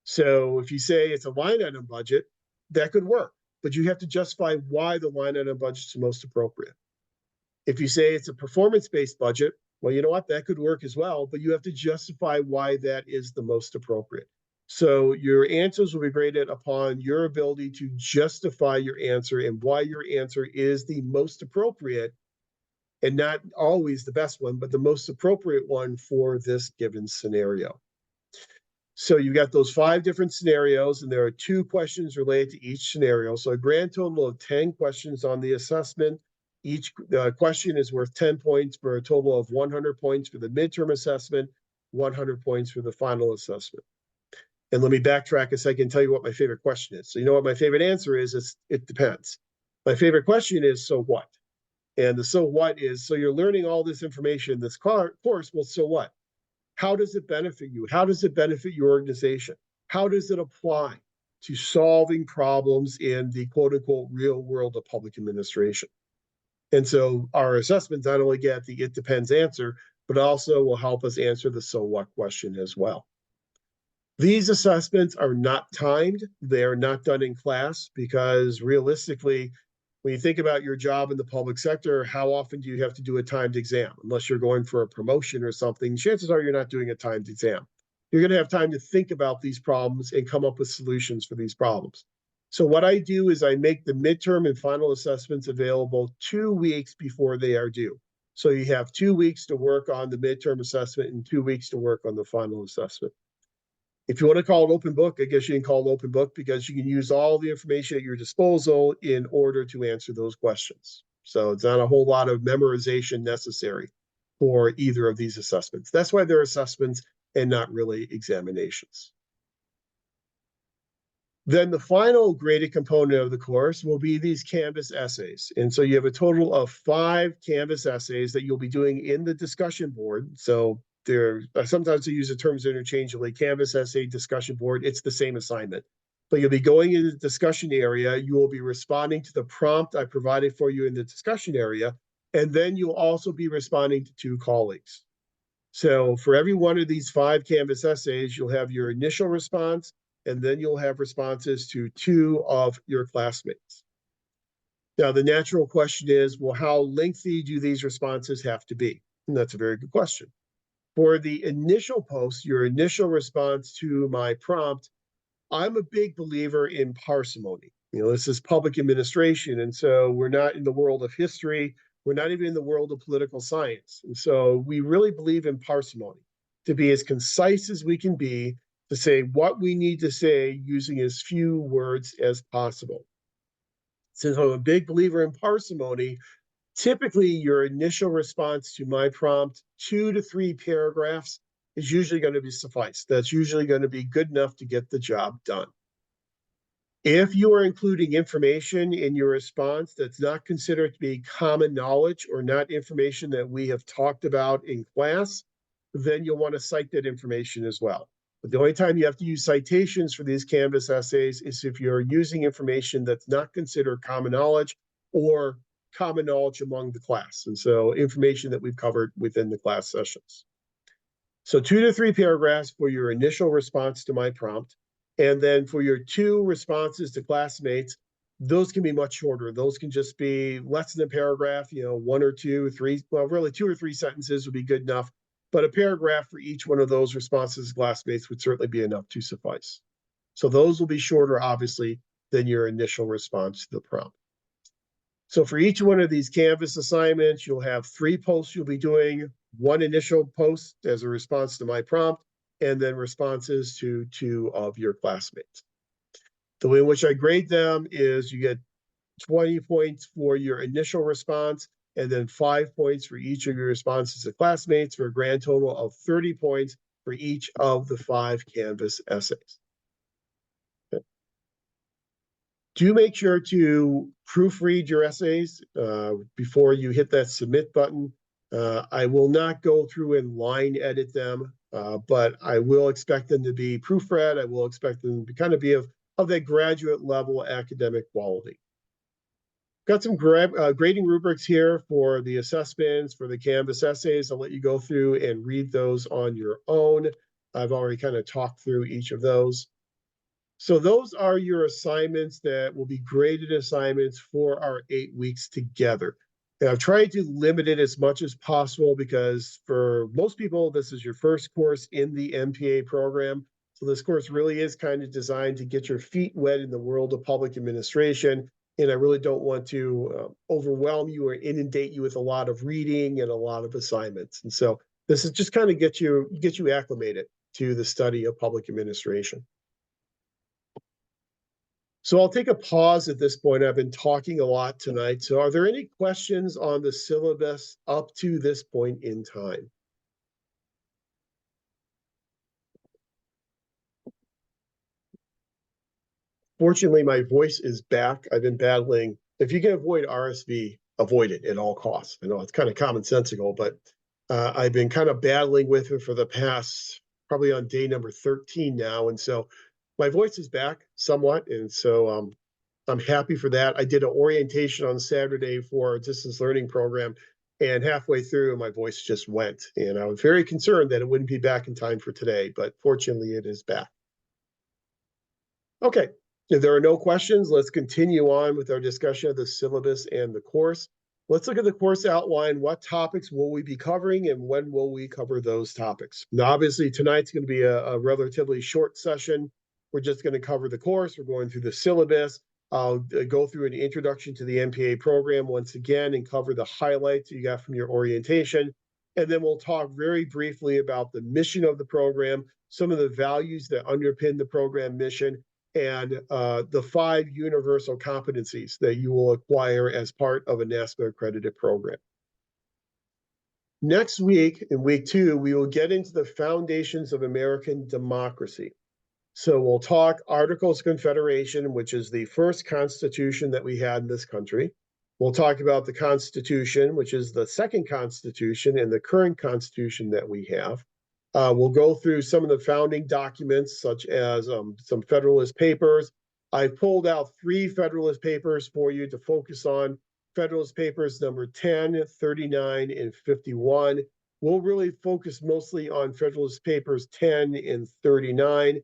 So if you say it's a line item budget, that could work, but you have to justify why the line item budget is the most appropriate. If you say it's a performance-based budget, well, you know what, that could work as well, but you have to justify why that is the most appropriate. So your answers will be graded upon your ability to justify your answer and why your answer is the most appropriate, and not always the best one, but the most appropriate one for this given scenario. So you've got those 5 different scenarios, and there are 2 questions related to each scenario. So a grand total of 10 questions on the assessment. Each question is worth 10 points for a total of 100 points for the midterm assessment, 100 points for the final assessment. And let me backtrack a second and tell you what my favorite question is. So you know what my favorite answer is? It depends. My favorite question is, so what? And the so what is, so you're learning all this information in this course, well, so what? How does it benefit you? How does it benefit your organization? How does it apply to solving problems in the quote unquote real world of public administration? And so our assessments not only get the it depends answer, but also will help us answer the so what question as well. These assessments are not timed. They are not done in class because realistically, when you think about your job in the public sector, how often do you have to do a timed exam? Unless you're going for a promotion or something, chances are you're not doing a timed exam. You're going to have time to think about these problems and come up with solutions for these problems. So what I do is I make the midterm and final assessments available 2 weeks before they are due. So you have 2 weeks to work on the midterm assessment and 2 weeks to work on the final assessment. If you want to call it open book, I guess you can call it open book because you can use all the information at your disposal in order to answer those questions. So it's not a whole lot of memorization necessary for either of these assessments. That's why they're assessments and not really examinations. Then the final graded component of the course will be these Canvas essays. And so you have a total of 5 Canvas essays that you'll be doing in the discussion board. So sometimes they use the terms interchangeably, Canvas essay, discussion board, it's the same assignment. But you'll be going into the discussion area, you will be responding to the prompt I provided for you in the discussion area, and then you'll also be responding to 2 colleagues. So for every one of these 5 Canvas essays, you'll have your initial response, and then you'll have responses to 2 of your classmates. Now, the natural question is, well, how lengthy do these responses have to be? And that's a very good question. For the initial post, your initial response to my prompt, I'm a big believer in parsimony. This is public administration, and so we're not in the world of history. We're not even in the world of political science. And so we really believe in parsimony, to be as concise as we can be, to say what we need to say using as few words as possible. Since I'm a big believer in parsimony, typically your initial response to my prompt, 2 to 3 paragraphs, is usually going to be suffice. That's usually going to be good enough to get the job done. If you are including information in your response that's not considered to be common knowledge or not information that we have talked about in class, then you'll want to cite that information as well. But the only time you have to use citations for these Canvas essays is if you're using information that's not considered common knowledge or common knowledge among the class. And so information that we've covered within the class sessions. So 2 to 3 paragraphs for your initial response to my prompt. And then for your 2 responses to classmates, those can be much shorter. Those can just be less than a paragraph, 1 or 2, 3, well, really 2 or 3 sentences would be good enough. But a paragraph for each one of those responses to classmates would certainly be enough to suffice. So those will be shorter, obviously, than your initial response to the prompt. So for each one of these Canvas assignments, you'll have 3 posts you'll be doing, 1 initial post as a response to my prompt, and then responses to 2 of your classmates. The way in which I grade them is you get 20 points for your initial response, and then 5 points for each of your responses to classmates, for a grand total of 30 points for each of the 5 Canvas essays. Okay. Do make sure to proofread your essays before you hit that submit button. I will not go through and line edit them, but I will expect them to be proofread. I will expect them to kind of be of that graduate level academic quality. Got some grading rubrics here for the assessments, for the Canvas essays. I'll let you go through and read those on your own. I've already kind of talked through each of those. So those are your assignments that will be graded assignments for our 8 weeks together. And I've tried to limit it as much as possible because for most people, this is your first course in the MPA program. So this course really is kind of designed to get your feet wet in the world of public administration. And I really don't want to overwhelm you or inundate you with a lot of reading and a lot of assignments. And so this is just kind of get you acclimated to the study of public administration. So I'll take a pause at this point. I've been talking a lot tonight. So are there any questions on the syllabus up to this point in time? Fortunately, my voice is back. I've been battling. If you can avoid RSV, avoid it at all costs. I know it's kind of commonsensical, but I've been kind of battling with it for the past, probably on day number 13 now. And so my voice is back somewhat. And so I'm happy for that. I did an orientation on Saturday for a distance learning program, and halfway through, my voice just went. And I was very concerned that it wouldn't be back in time for today, but fortunately, it is back. Okay, if there are no questions, let's continue on with our discussion of the syllabus and the course. Let's look at the course outline. What topics will we be covering, and when will we cover those topics? Now, obviously, tonight's going to be a relatively short session. We're just going to cover the course. We're going through the syllabus. I'll go through an introduction to the MPA program once again and cover the highlights you got from your orientation. And then we'll talk very briefly about the mission of the program, some of the values that underpin the program mission, and the 5 universal competencies that you will acquire as part of a NASPA accredited program. Next week, in week 2, we will get into the foundations of American democracy. So we'll talk Articles of Confederation, which is the first constitution that we had in this country. We'll talk about the Constitution, which is the second constitution and the current constitution that we have. We'll go through some of the founding documents, such as some Federalist Papers. I pulled out 3 Federalist Papers for you to focus on. Federalist Papers number 10, 39, and 51. We'll really focus mostly on Federalist Papers 10 and 39.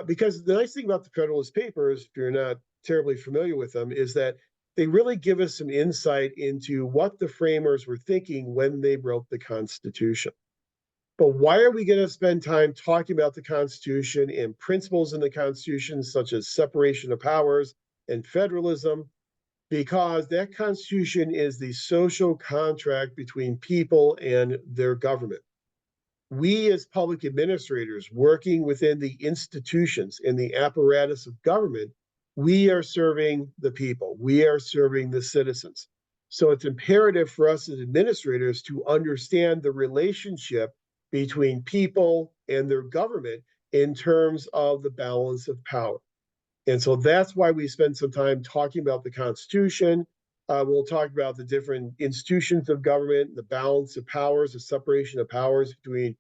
Because the nice thing about the Federalist Papers, if you're not terribly familiar with them, is that they really give us some insight into what the framers were thinking when they wrote the Constitution. But why are we going to spend time talking about the Constitution and principles in the Constitution, such as separation of powers and federalism? Because that Constitution is the social contract between people and their government. We as public administrators working within the institutions and the apparatus of government, we are serving the people. We are serving the citizens. So it's imperative for us as administrators to understand the relationship between people and their government in terms of the balance of power. And so that's why we spend some time talking about the Constitution. We'll talk about the different institutions of government, the balance of powers, the separation of powers between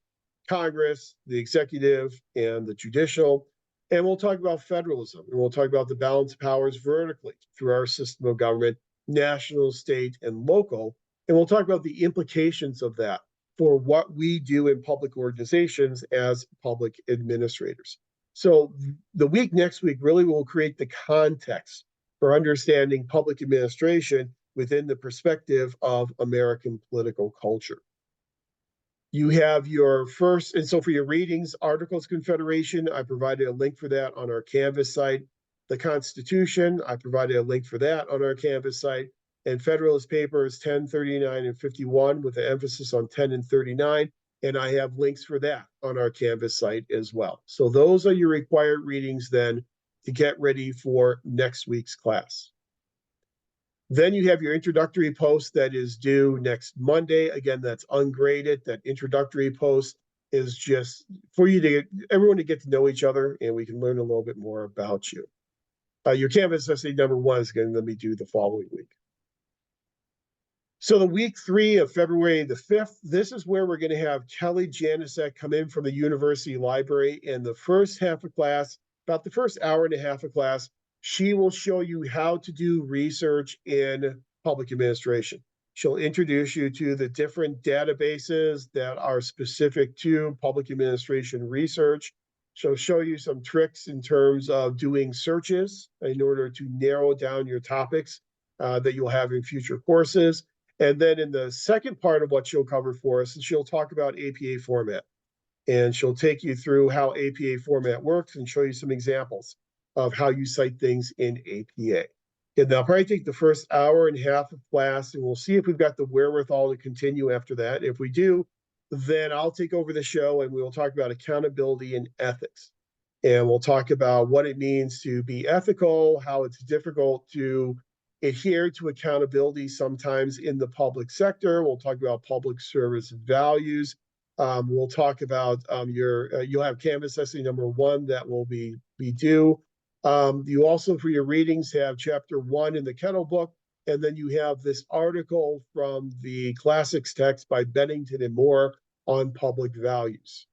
Congress, the executive, and the judicial. And we'll talk about federalism, and we'll talk about the balance of powers vertically through our system of government, national, state, and local. And we'll talk about the implications of that for what we do in public organizations as public administrators. So the week next week really will create the context for understanding public administration within the perspective of American political culture. You have your first, and so for your readings, Articles of Confederation, I provided a link for that on our Canvas site. The Constitution, I provided a link for that on our Canvas site, and Federalist Papers 10, 39, and 51 with an emphasis on 10 and 39. And I have links for that on our Canvas site as well. So those are your required readings then to get ready for next week's class. Then you have your introductory post that is due next Monday. Again, that's ungraded. That introductory post is just for you to get everyone to get to know each other, and we can learn a little bit more about you. Your Canvas essay number 1 is going to let me do the following week. So the week 3 of February the 5th, this is where we're going to have Kelly Janicek come in from the University Library. And the first half of class, about the first hour and a half of class, she will show you how to do research in public administration. She'll introduce you to the different databases that are specific to public administration research. She'll show you some tricks in terms of doing searches in order to narrow down your topics that you'll have in future courses. And then in the second part of what she'll cover for us, she'll talk about APA format. And she'll take you through how APA format works and show you some examples of how you cite things in APA. And that'll probably take the first hour and a half of class, and we'll see if we've got the wherewithal to continue after that. If we do, then I'll take over the show and we'll talk about accountability and ethics. And we'll talk about what it means to be ethical, how it's difficult to adhere to accountability sometimes in the public sector. We'll talk about public service values. We'll talk about you'll have Canvas essay number 1 that will be due. You also, for your readings, have chapter 1 in the Kettle book, and then you have this article from the classics text by Bennington and Moore on public values.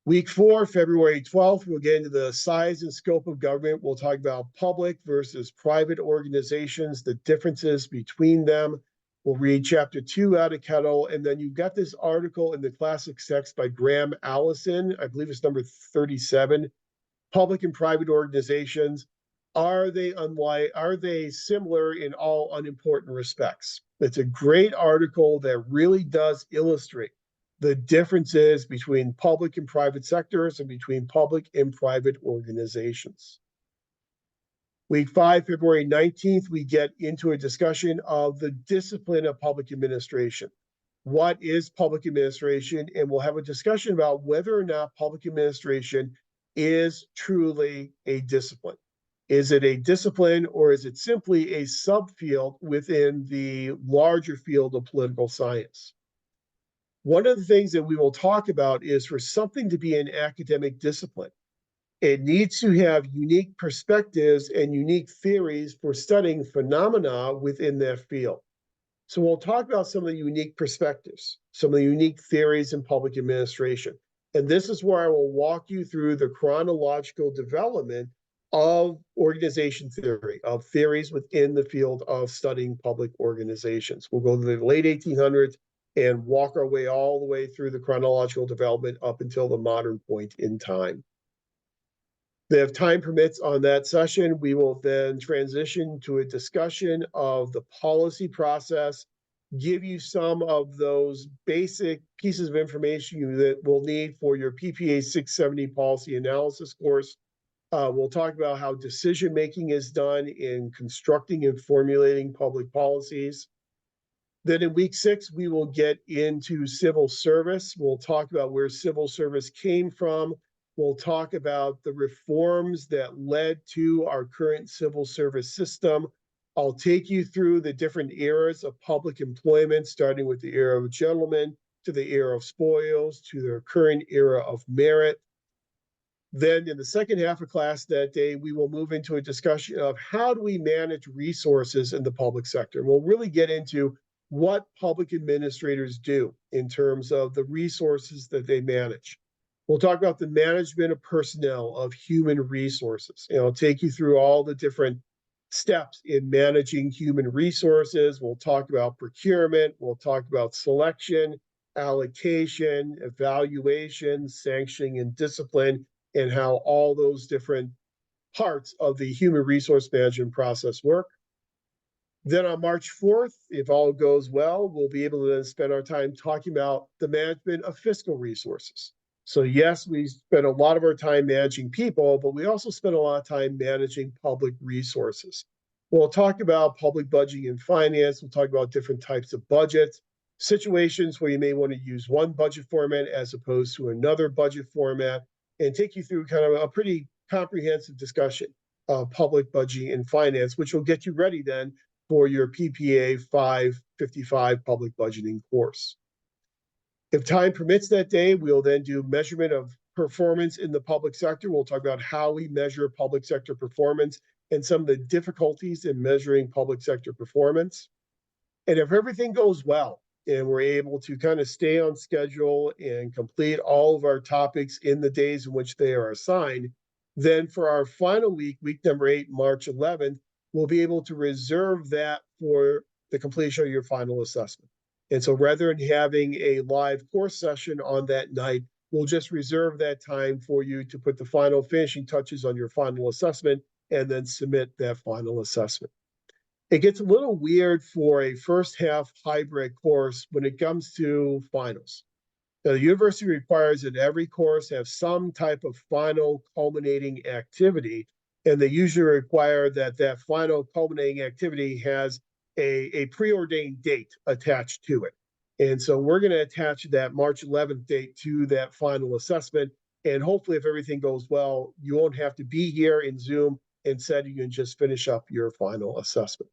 Week 4, February 12th, we'll get into the size and scope of government. We'll talk about public versus private organizations, the differences between them. We'll read chapter 2 out of Kettle, and then you've got this article in the classics text by Graham Allison, I believe it's number 37, Public and Private Organizations. Are they similar in all unimportant respects? It's a great article that really does illustrate the differences between public and private sectors and between public and private organizations. Week 5, February 19th, we get into a discussion of the discipline of public administration. What is public administration? And we'll have a discussion about whether or not public administration is truly a discipline. Is it a discipline, or is it simply a subfield within the larger field of political science? One of the things that we will talk about is for something to be an academic discipline, it needs to have unique perspectives and unique theories for studying phenomena within that field. So we'll talk about some of the unique perspectives, some of the unique theories in public administration. And this is where I will walk you through the chronological development of organization theory, of theories within the field of studying public organizations. We'll go to the late 1800s and walk our way all the way through the chronological development up until the modern point in time. If time permits on that session, we will then transition to a discussion of the policy process, give you some of those basic pieces of information you will need for your PPA 670 policy analysis course. We'll talk about how decision-making is done in constructing and formulating public policies. Then in week 6, we will get into civil service. We'll talk about where civil service came from. We'll talk about the reforms that led to our current civil service system. I'll take you through the different eras of public employment, starting with the era of gentlemen, to the era of spoils, to the current era of merit. Then in the second half of class that day, we will move into a discussion of how do we manage resources in the public sector. We'll really get into what public administrators do in terms of the resources that they manage. We'll talk about the management of personnel, of human resources. And I'll take you through all the different steps in managing human resources. We'll talk about procurement. We'll talk about selection, allocation, evaluation, sanctioning, and discipline, and how all those different parts of the human resource management process work. Then on March 4th, if all goes well, we'll be able to then spend our time talking about the management of fiscal resources. So yes, we spend a lot of our time managing people, but we also spend a lot of time managing public resources. We'll talk about public budgeting and finance. We'll talk about different types of budgets, situations where you may want to use one budget format as opposed to another budget format, and take you through kind of a pretty comprehensive discussion of public budgeting and finance, which will get you ready then for your PPA 555 public budgeting course. If time permits that day, we'll then do measurement of performance in the public sector. We'll talk about how we measure public sector performance and some of the difficulties in measuring public sector performance. And if everything goes well and we're able to kind of stay on schedule and complete all of our topics in the days in which they are assigned, then for our final week, week number 8, March 11th, we'll be able to reserve that for the completion of your final assessment. And so rather than having a live course session on that night, we'll just reserve that time for you to put the final finishing touches on your final assessment and then submit that final assessment. It gets a little weird for a first half hybrid course when it comes to finals. Now, the university requires that every course have some type of final culminating activity, and they usually require that that final culminating activity has a preordained date attached to it. And so we're going to attach that March 11th date to that final assessment. And hopefully, if everything goes well, you won't have to be here in Zoom. Instead, you can just finish up your final assessment.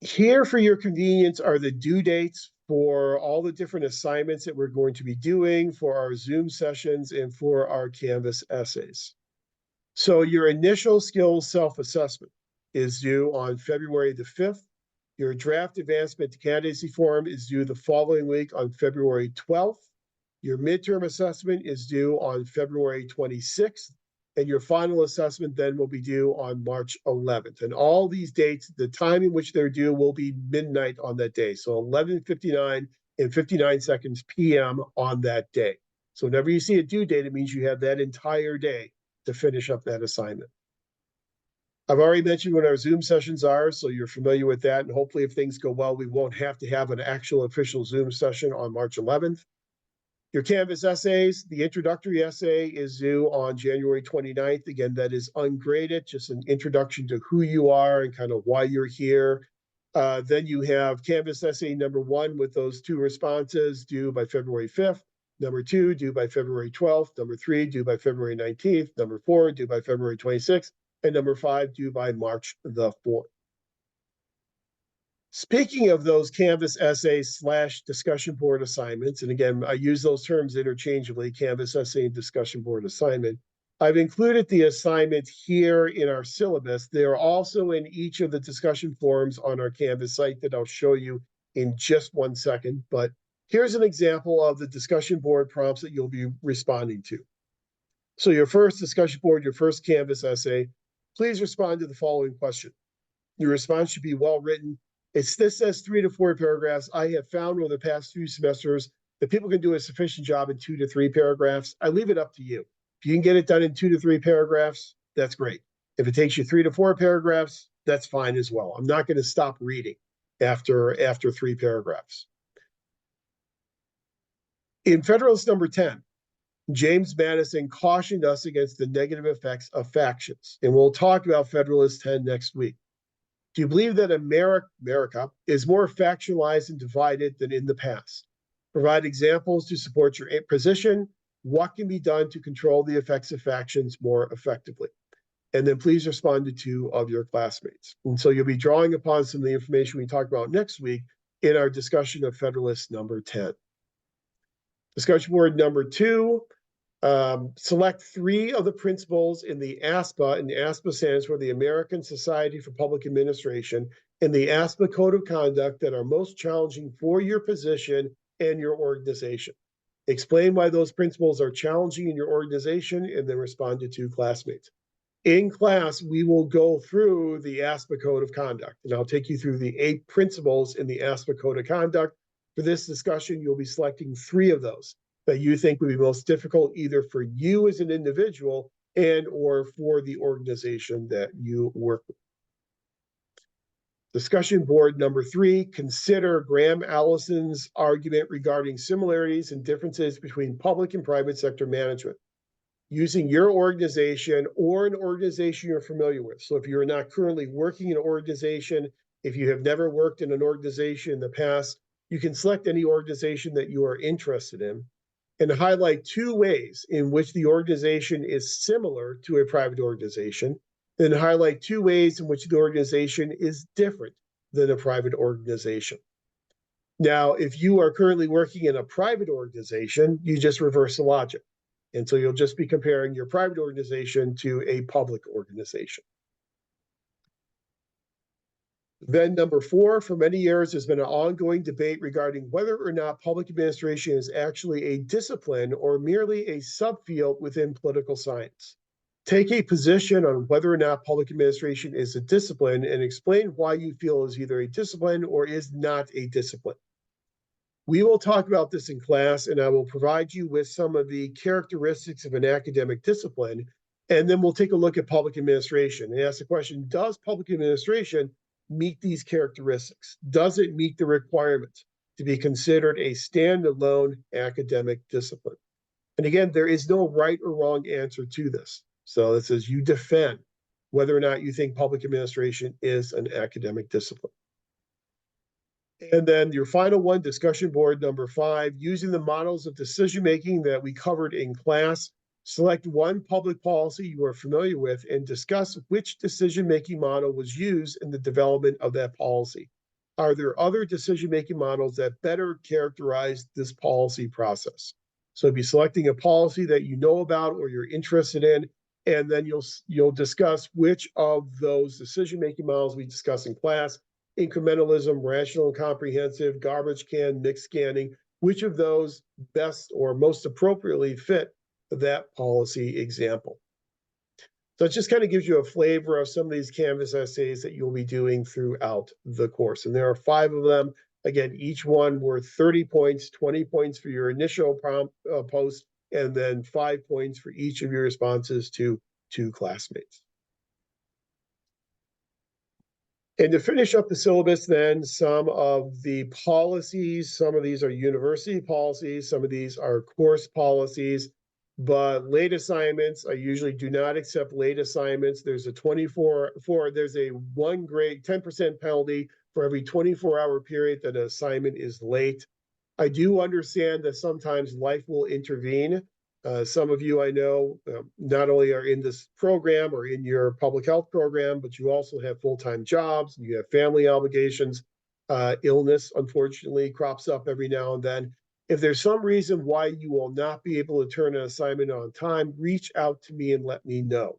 Here for your convenience are the due dates for all the different assignments that we're going to be doing for our Zoom sessions and for our Canvas essays. So your initial skills self-assessment is due on February the 5th. Your draft advancement to candidacy form is due the following week on February 12th. Your midterm assessment is due on February 26th. And your final assessment then will be due on March 11th. And all these dates, the time in which they're due will be midnight on that day. So 11:59 and 59 seconds p.m. on that day. So whenever you see a due date, it means you have that entire day to finish up that assignment. I've already mentioned what our Zoom sessions are, so you're familiar with that. And hopefully, if things go well, we won't have to have an actual official Zoom session on March 11th. Your Canvas essays, the introductory essay is due on January 29th. Again, that is ungraded, just an introduction to who you are and kind of why you're here. Then you have Canvas essay number 1 with those 2 responses due by February 5th. Number 2 due by February 12th. Number 3 due by February 19th. Number 4 due by February 26th. And number 5 due by March the 4th. Speaking of those Canvas essays / discussion board assignments, and again, I use those terms interchangeably, Canvas essay and discussion board assignment, I've included the assignment here in our syllabus. They're also in each of the discussion forums on our Canvas site that I'll show you in just 1 second. But here's an example of the discussion board prompts that you'll be responding to. So your first discussion board, your first Canvas essay, please respond to the following question. Your response should be well written. This says 3 to 4 paragraphs. I have found over the past few semesters that people can do a sufficient job in 2 to 3 paragraphs. I leave it up to you. If you can get it done in 2 to 3 paragraphs, that's great. If it takes you 3 to 4 paragraphs, that's fine as well. I'm not going to stop reading after 3 paragraphs. In Federalist number 10, James Madison cautioned us against the negative effects of factions. And we'll talk about Federalist 10 next week. Do you believe that America is more factionalized and divided than in the past? Provide examples to support your position. What can be done to control the effects of factions more effectively? And then please respond to 2 of your classmates. And so you'll be drawing upon some of the information we talk about next week in our discussion of Federalist number 10. Discussion board number 2. Select 3 of the principles in the ASPA, and the ASPA stands for the American Society for Public Administration, and the ASPA Code of Conduct that are most challenging for your position and your organization. Explain why those principles are challenging in your organization, and then respond to 2 classmates. In class, we will go through the ASPA Code of Conduct, and I'll take you through the 8 principles in the ASPA Code of Conduct. For this discussion, you'll be selecting 3 of those that you think would be most difficult either for you as an individual and or for the organization that you work with. Discussion board number 3, consider Graham Allison's argument regarding similarities and differences between public and private sector management, using your organization or an organization you're familiar with. So if you're not currently working in an organization, if you have never worked in an organization in the past, you can select any organization that you are interested in and highlight 2 ways in which the organization is similar to a private organization, then highlight 2 ways in which the organization is different than a private organization. Now, if you are currently working in a private organization, you just reverse the logic. And so you'll just be comparing your private organization to a public organization. Then number 4, for many years, there's been an ongoing debate regarding whether or not public administration is actually a discipline or merely a subfield within political science. Take a position on whether or not public administration is a discipline and explain why you feel is either a discipline or is not a discipline. We will talk about this in class, and I will provide you with some of the characteristics of an academic discipline, and then we'll take a look at public administration and ask the question, does public administration meet these characteristics? Does it meet the requirements to be considered a standalone academic discipline? And again, there is no right or wrong answer to this. So this is you defend whether or not you think public administration is an academic discipline. And then your final one, discussion board number 5, using the models of decision-making that we covered in class, select one public policy you are familiar with and discuss which decision-making model was used in the development of that policy. Are there other decision-making models that better characterize this policy process? So be selecting a policy that you know about or you're interested in, and then you'll discuss which of those decision-making models we discussed in class, incrementalism, rational and comprehensive, garbage can, mixed scanning, which of those best or most appropriately fit that policy example. So it just kind of gives you a flavor of some of these Canvas essays that you'll be doing throughout the course. And there are 5 of them. Again, each one worth 30 points, 20 points for your initial post, and then 5 points for each of your responses to 2 classmates. And to finish up the syllabus, then, some of the policies, some of these are university policies, some of these are course policies, but late assignments, I usually do not accept late assignments. There's a 1 grade, 10% penalty for every 24-hour period that an assignment is late. I do understand that sometimes life will intervene. Some of you I know not only are in this program or in your public health program, but you also have full-time jobs, and you have family obligations. Illness, unfortunately, crops up every now and then. If there's some reason why you will not be able to turn an assignment on time, reach out to me and let me know.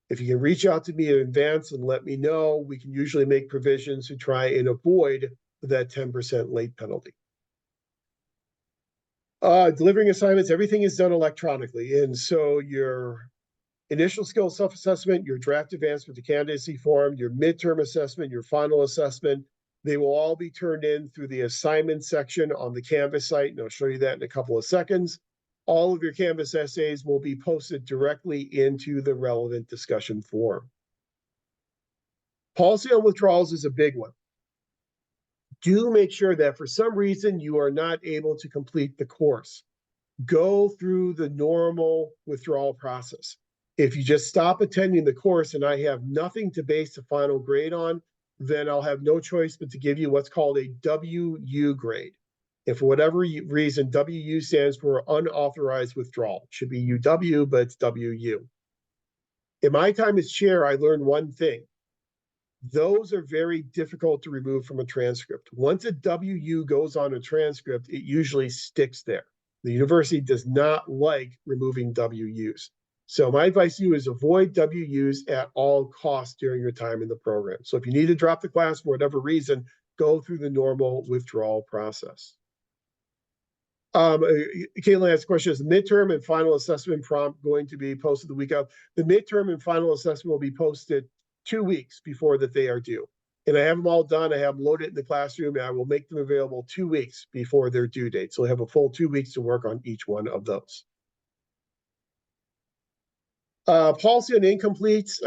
If you can reach out to me in advance and let me know, we can usually make provisions to try and avoid that 10% late penalty. Delivering assignments, everything is done electronically. And so your initial skill self-assessment, your draft advancement to candidacy form, your midterm assessment, your final assessment, they will all be turned in through the assignment section on the Canvas site, and I'll show you that in a couple of seconds. All of your Canvas essays will be posted directly into the relevant discussion forum. Policy on withdrawals is a big one. Do make sure that for some reason you are not able to complete the course. Go through the normal withdrawal process. If you just stop attending the course and I have nothing to base the final grade on, then I'll have no choice but to give you what's called a WU grade. If for whatever reason, WU stands for unauthorized withdrawal. It should be UW, but it's WU. In my time as chair, I learned one thing. Those are very difficult to remove from a transcript. Once a WU goes on a transcript, it usually sticks there. The university does not like removing WUs. So my advice to you is avoid WUs at all costs during your time in the program. So if you need to drop the class for whatever reason, go through the normal withdrawal process. Caitlin asked a question, is the midterm and final assessment prompt going to be posted the week of? The midterm and final assessment will be posted 2 weeks before that they are due. And I have them all done. I have them loaded in the classroom, and I will make them available 2 weeks before their due date. So I have a full 2 weeks to work on each one of those. Policy on incompletes,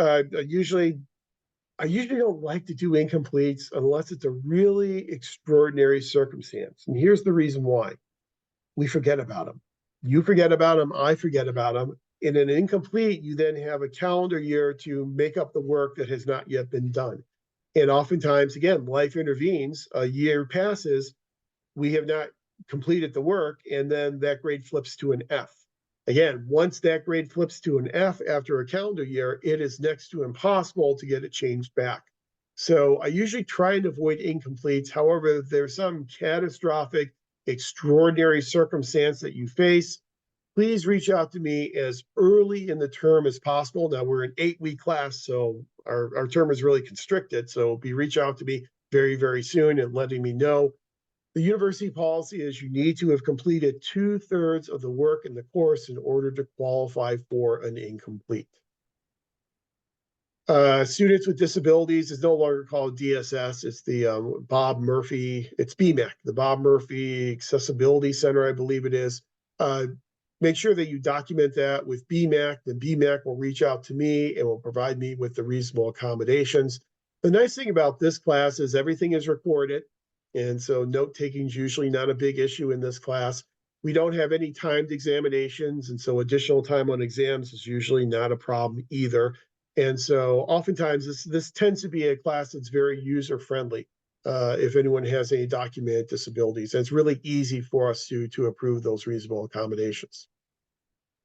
usually I usually don't like to do incompletes unless it's a really extraordinary circumstance. And here's the reason why. We forget about them. You forget about them, I forget about them. In an incomplete, you then have a calendar year to make up the work that has not yet been done. And oftentimes, again, life intervenes, a year passes, we have not completed the work, and then that grade flips to an F. Again, once that grade flips to an F after a calendar year, it is next to impossible to get it changed back. So I usually try and avoid incompletes. However, if there's some catastrophic, extraordinary circumstance that you face, please reach out to me as early in the term as possible. Now, we're an 8-week class, so our term is really constricted. So reach out to me very, very soon and letting me know. The university policy is you need to have completed 2/3 of the work in the course in order to qualify for an incomplete. Students with disabilities is no longer called DSS. It's the Bob Murphy, it's BMAC, the Bob Murphy Accessibility Center, I believe it is. Make sure that you document that with BMAC. Then BMAC will reach out to me and will provide me with the reasonable accommodations. The nice thing about this class is everything is recorded. And so note taking is usually not a big issue in this class. We don't have any timed examinations. And so additional time on exams is usually not a problem either. And so oftentimes this tends to be a class that's very user friendly. If anyone has any documented disabilities, and it's really easy for us to approve those reasonable accommodations.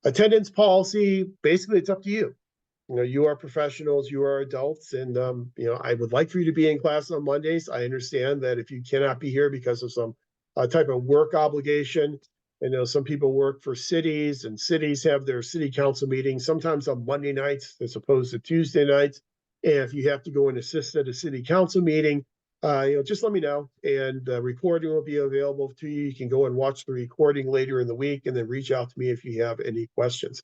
Attendance policy, basically it's up to you. You are professionals, you are adults, and I would like for you to be in class on Mondays. I understand that if you cannot be here because of some type of work obligation, I know some people work for cities, and cities have their city council meetings sometimes on Monday nights as opposed to Tuesday nights. And if you have to go and assist at a city council meeting, just let me know, and the recording will be available to you. You can go and watch the recording later in the week, and then reach out to me if you have any questions.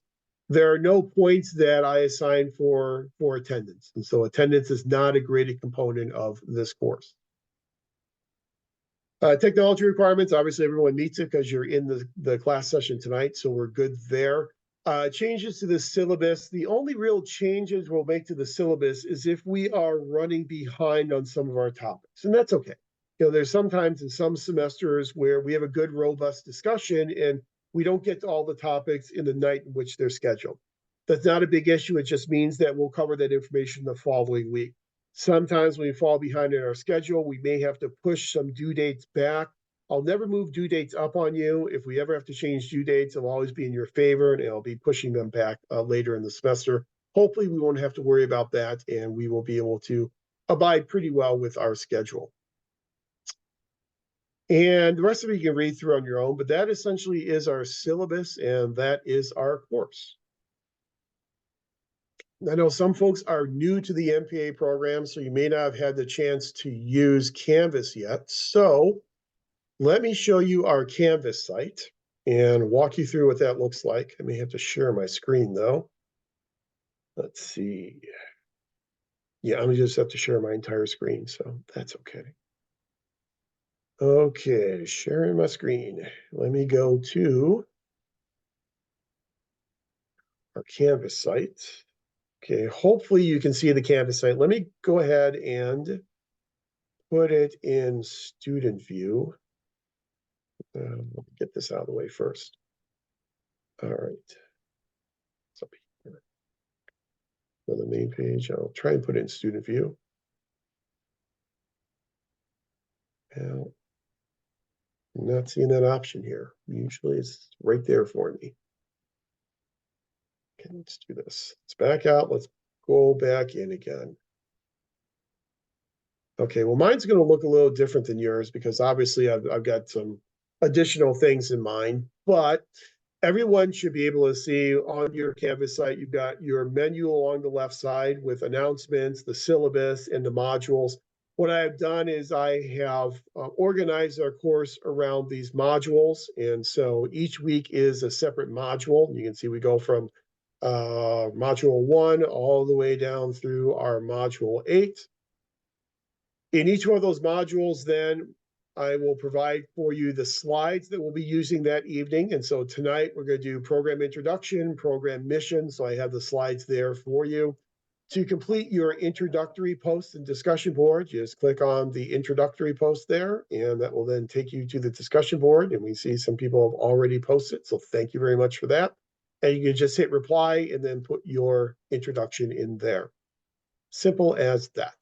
There are no points that I assign for attendance, and so attendance is not a graded component of this course. Technology requirements, obviously everyone meets it because you're in the class session tonight, so we're good there. Changes to the syllabus. The only real changes we'll make to the syllabus is if we are running behind on some of our topics, and that's okay. There's sometimes in some semesters where we have a good, robust discussion and we don't get to all the topics in the night in which they're scheduled. That's not a big issue. It just means that we'll cover that information the following week. Sometimes when we fall behind in our schedule, we may have to push some due dates back. I'll never move due dates up on you. If we ever have to change due dates, it'll always be in your favor, and I'll be pushing them back later in the semester. Hopefully, we won't have to worry about that, and we will be able to abide pretty well with our schedule. And the rest of it you can read through on your own, but that essentially is our syllabus, and that is our course. I know some folks are new to the MPA program, so you may not have had the chance to use Canvas yet. So let me show you our Canvas site and walk you through what that looks like. I may have to share my screen though. Let's see. Yeah, I'm gonna just have to share my entire screen, so that's okay. Okay, sharing my screen. Let me go to our Canvas site. Okay, hopefully you can see the Canvas site. Let me go ahead and put it in student view. Let me get this out of the way first. All right. It's up here. On the main page, I'll try and put it in student view. Now, I'm not seeing that option here. Usually it's right there for me. Okay, let's do this. Let's back out. Let's go back in again. Okay, well, mine's going to look a little different than yours because obviously I've got some additional things in mind, but everyone should be able to see on your Canvas site, you've got your menu along the left side with announcements, the syllabus, and the modules. What I've done is I have organized our course around these modules. And so each week is a separate module. You can see we go from module 1 all the way down through our module 8. In each one of those modules, then I will provide for you the slides that we'll be using that evening. And so tonight we're going to do program introduction, program mission. So I have the slides there for you. To complete your introductory post and discussion board, just click on the introductory post there, and that will then take you to the discussion board. And we see some people have already posted, so thank you very much for that. And you can just hit reply and then put your introduction in there. Simple as that.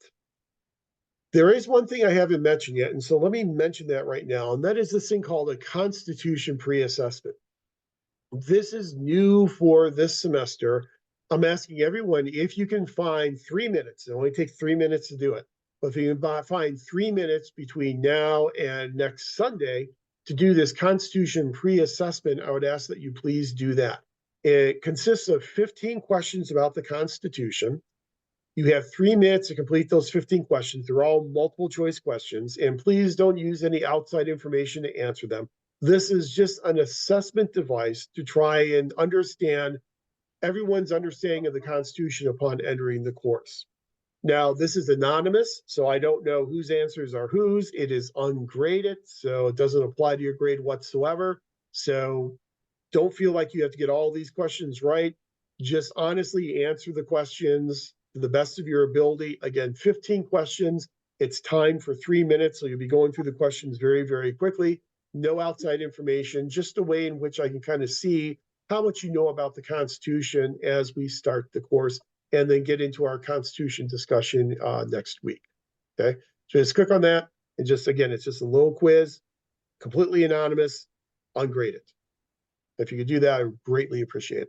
There is one thing I haven't mentioned yet, and so let me mention that right now, and that is this thing called a Constitution pre-assessment. This is new for this semester. I'm asking everyone if you can find 3 minutes. It only takes 3 minutes to do it. But if you can find 3 minutes between now and next Sunday to do this Constitution pre-assessment, I would ask that you please do that. It consists of 15 questions about the Constitution. You have 3 minutes to complete those 15 questions. They're all multiple choice questions. And please don't use any outside information to answer them. This is just an assessment device to try and understand everyone's understanding of the Constitution upon entering the course. Now, this is anonymous, so I don't know whose answers are whose. It is ungraded, so it doesn't apply to your grade whatsoever. So don't feel like you have to get all these questions right. Just honestly answer the questions to the best of your ability. Again, 15 questions. It's timed for 3 minutes, so you'll be going through the questions very, very quickly. No outside information, just a way in which I can kind of see how much you know about the Constitution as we start the course and then get into our Constitution discussion next week. Okay, so just click on that. And just, again, it's just a little quiz, completely anonymous, ungraded. If you could do that, I would greatly appreciate it.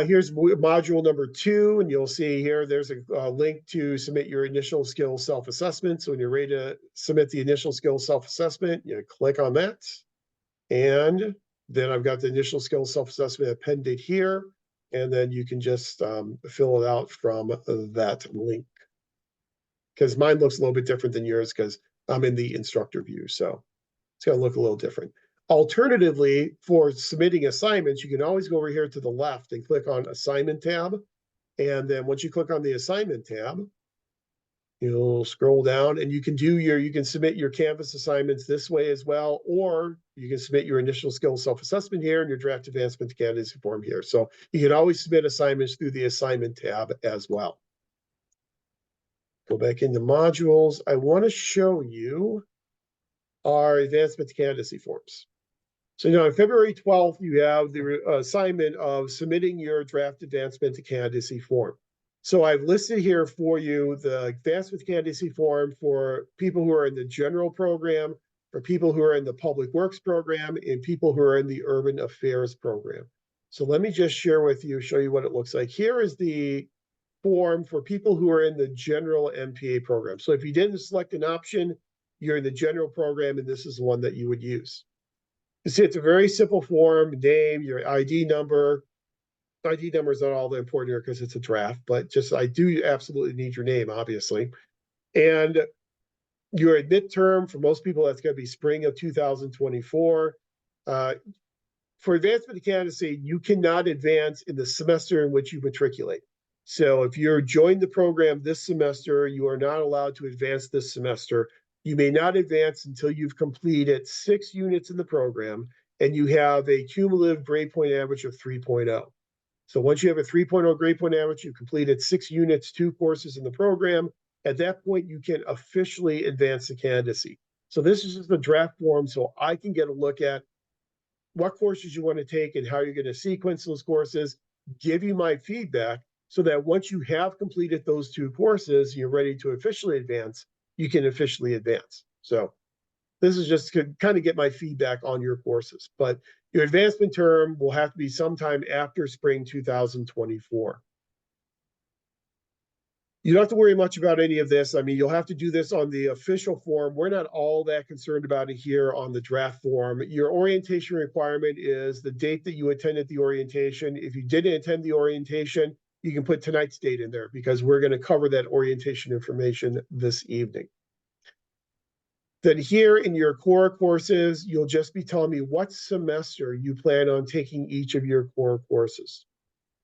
Here's module number 2, and you'll see here there's a link to submit your initial skill self-assessment. So when you're ready to submit the initial skill self-assessment, you click on that. And then I've got the initial skill self-assessment appended here. And then you can just fill it out from that link. Because mine looks a little bit different than yours because I'm in the instructor view. So it's going to look a little different. Alternatively, for submitting assignments, you can always go over here to the left and click on Assignment tab. And then once you click on the Assignment tab, you'll scroll down and you can submit your Canvas assignments this way as well, or you can submit your initial skill self-assessment here and your draft advancement to candidacy form here. So you can always submit assignments through the Assignment tab as well. Go back into modules. I want to show you our advancement to candidacy forms. So, on February 12th, you have the assignment of submitting your draft advancement to candidacy form. So I've listed here for you the advancement to candidacy form for people who are in the general program, for people who are in the public works program, and people who are in the urban affairs program. So let me just share with you, show you what it looks like. Here is the form for people who are in the general MPA program. So if you didn't select an option, you're in the general program, and this is the one that you would use. You see, it's a very simple form, name, your ID number. ID number is not all that important here because it's a draft, but just I do absolutely need your name, obviously. And your admit term, for most people, that's going to be spring of 2024. For advancement to candidacy, you cannot advance in the semester in which you matriculate. So if you're joined the program this semester, you are not allowed to advance this semester. You may not advance until you've completed 6 units in the program and you have a cumulative grade point average of 3.0. So once you have a 3.0 grade point average, you've completed 6 units, 2 courses in the program. At that point, you can officially advance to candidacy. So this is just the draft form so I can get a look at what courses you want to take and how you're going to sequence those courses, give you my feedback so that once you have completed those 2 courses, you're ready to officially advance, you can officially advance. So this is just to kind of get my feedback on your courses. But your advancement term will have to be sometime after spring 2024. You don't have to worry much about any of this. I mean, you'll have to do this on the official form. We're not all that concerned about it here on the draft form. Your orientation requirement is the date that you attended the orientation. If you didn't attend the orientation, you can put tonight's date in there because we're going to cover that orientation information this evening. Then here in your core courses, you'll just be telling me what semester you plan on taking each of your core courses.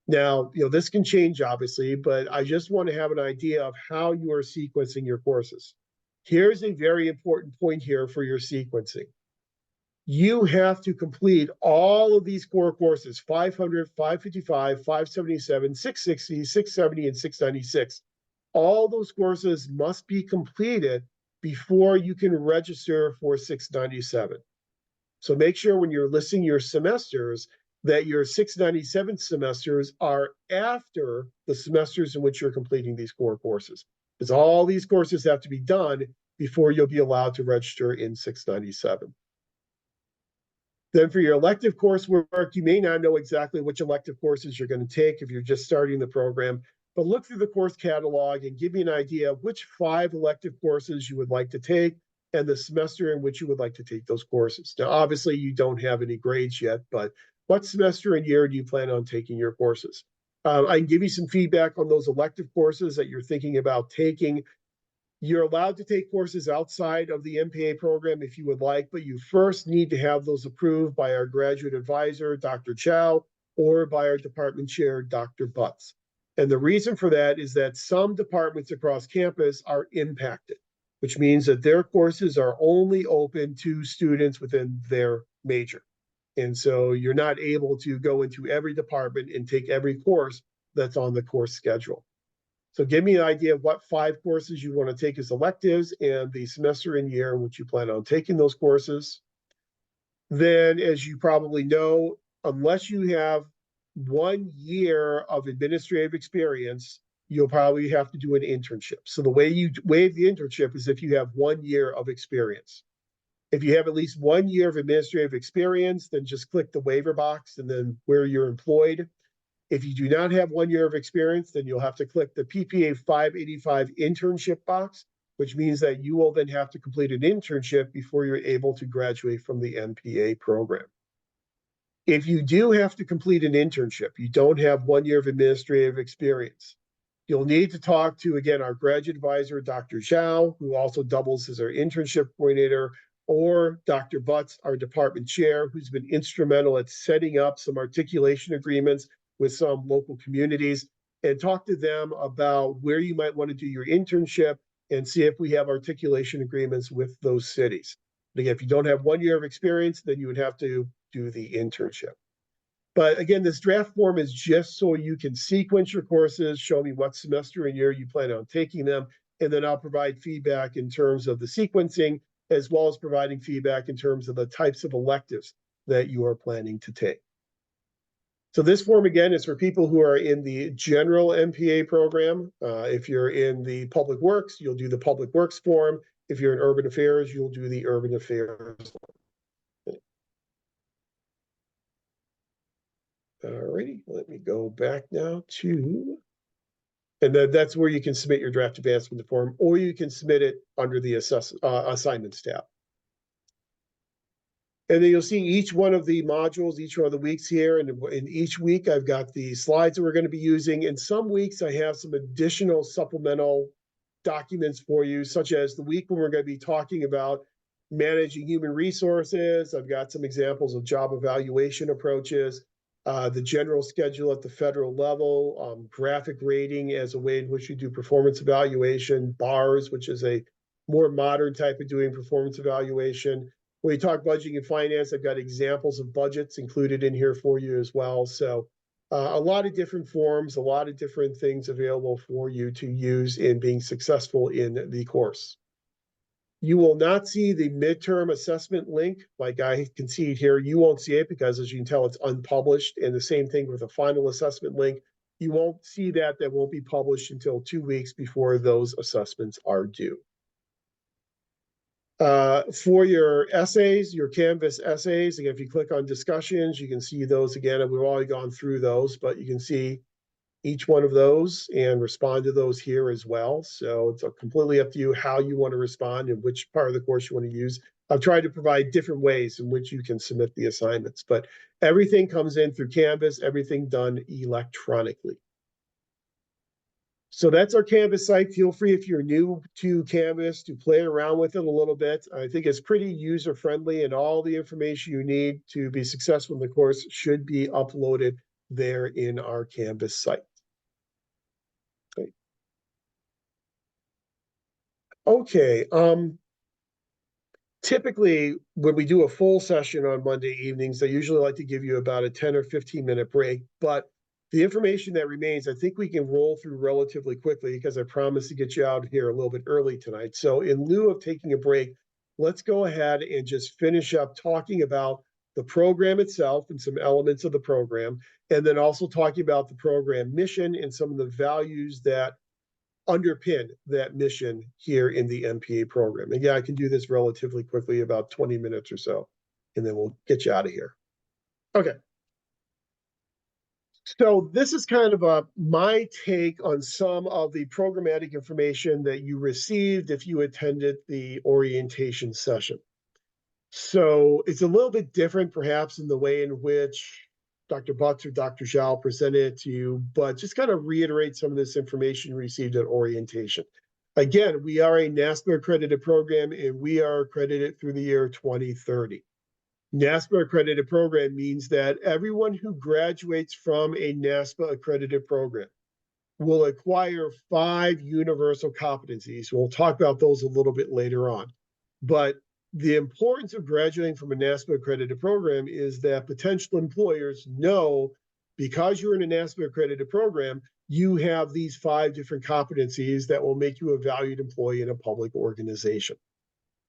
Now, this can change, obviously, but I just want to have an idea of how you are sequencing your courses. Here's a very important point here for your sequencing. you have to complete all of these core courses: 500, 555, 577, 660, 670, and 696. All those courses must be completed before you can register for 697. So make sure when you're listing your semesters that your 697 semesters are after the semesters in which you're completing these core courses, because all these courses have to be done before you'll be allowed to register in 697. Then for your elective coursework, you may not know exactly which elective courses you're going to take if you're just starting the program, but look through the course catalog and give me an idea of which 5 elective courses you would like to take and the semester in which you would like to take those courses. Now, obviously, you don't have any grades yet, but what semester and year do you plan on taking your courses? I can give you some feedback on those elective courses that you're thinking about taking. You're allowed to take courses outside of the MPA program if you would like, but you first need to have those approved by our graduate advisor, Dr. Chow, or by our department chair, Dr. Butts. And the reason for that is that some departments across campus are impacted, which means that their courses are only open to students within their major. And so you're not able to go into every department and take every course that's on the course schedule. So give me an idea of what 5 courses you want to take as electives and the semester and year in which you plan on taking those courses. Then, as you probably know, unless you have 1 year of administrative experience, you'll probably have to do an internship. So the way you waive the internship is if you have 1 year of experience. If you have at least 1 year of administrative experience, then just click the waiver box and then where you're employed. If you do not have 1 year of experience, then you'll have to click the PPA 585 internship box, which means that you will then have to complete an internship before you're able to graduate from the MPA program. If you do have to complete an internship, you don't have 1 year of administrative experience, you'll need to talk to, again, our graduate advisor, Dr. Zhao, who also doubles as our internship coordinator, or Dr. Butts, our department chair, who's been instrumental at setting up some articulation agreements with some local communities, and talk to them about where you might want to do your internship and see if we have articulation agreements with those cities. And again, if you don't have 1 year of experience, then you would have to do the internship. But again, this draft form is just so you can sequence your courses, show me what semester and year you plan on taking them, and then I'll provide feedback in terms of the sequencing, as well as providing feedback in terms of the types of electives that you are planning to take. So this form, again, is for people who are in the general MPA program. If you're in the public works, you'll do the public works form. If you're in urban affairs, you'll do the urban affairs. All righty, let me go back now to, and then that's where you can submit your draft advancement form, or you can submit it under the assignments tab. And then you'll see each one of the modules, each one of the weeks here. And in each week, I've got the slides that we're going to be using. In some weeks, I have some additional supplemental documents for you, such as the week when we're going to be talking about managing human resources. I've got some examples of job evaluation approaches, the general schedule at the federal level, graphic rating as a way in which you do performance evaluation, BARS, which is a more modern type of doing performance evaluation. When we talk budgeting and finance, I've got examples of budgets included in here for you as well. So a lot of different forms, a lot of different things available for you to use in being successful in the course. You will not see the midterm assessment link like I can see it here. You won't see it because, as you can tell, it's unpublished. And the same thing with the final assessment link. You won't see that. That won't be published until 2 weeks before those assessments are due. For your essays, your Canvas essays, again, if you click on discussions, you can see those again. And we've already gone through those, but you can see each one of those and respond to those here as well. So it's completely up to you how you want to respond and which part of the course you want to use. I've tried to provide different ways in which you can submit the assignments, but everything comes in through Canvas, everything done electronically. So that's our Canvas site. Feel free, if you're new to Canvas, to play around with it a little bit. I think it's pretty user-friendly, and all the information you need to be successful in the course should be uploaded there in our Canvas site. Okay. typically, when we do a full session on Monday evenings, I usually like to give you about a 10 or 15-minute break. But the information that remains, I think we can roll through relatively quickly because I promised to get you out here a little bit early tonight. So, in lieu of taking a break, let's go ahead and just finish up talking about the program itself and some elements of the program, and then also talking about the program mission and some of the values that underpin that mission here in the MPA program. And yeah, I can do this relatively quickly, about 20 minutes or so, and then we'll get you out of here. Okay. So this is kind of my take on some of the programmatic information that you received if you attended the orientation session. So it's a little bit different, perhaps, in the way in which Dr. Butts or Dr. Zhao presented it to you, but just kind of reiterate some of this information received at orientation. Again, we are a NASPA accredited program, and we are accredited through the year 2030. NASPA accredited program means that everyone who graduates from a NASPA accredited program will acquire 5 universal competencies. We'll talk about those a little bit later on. But the importance of graduating from a NASPA accredited program is that potential employers know, because you're in a NASPA accredited program, you have these 5 different competencies that will make you a valued employee in a public organization.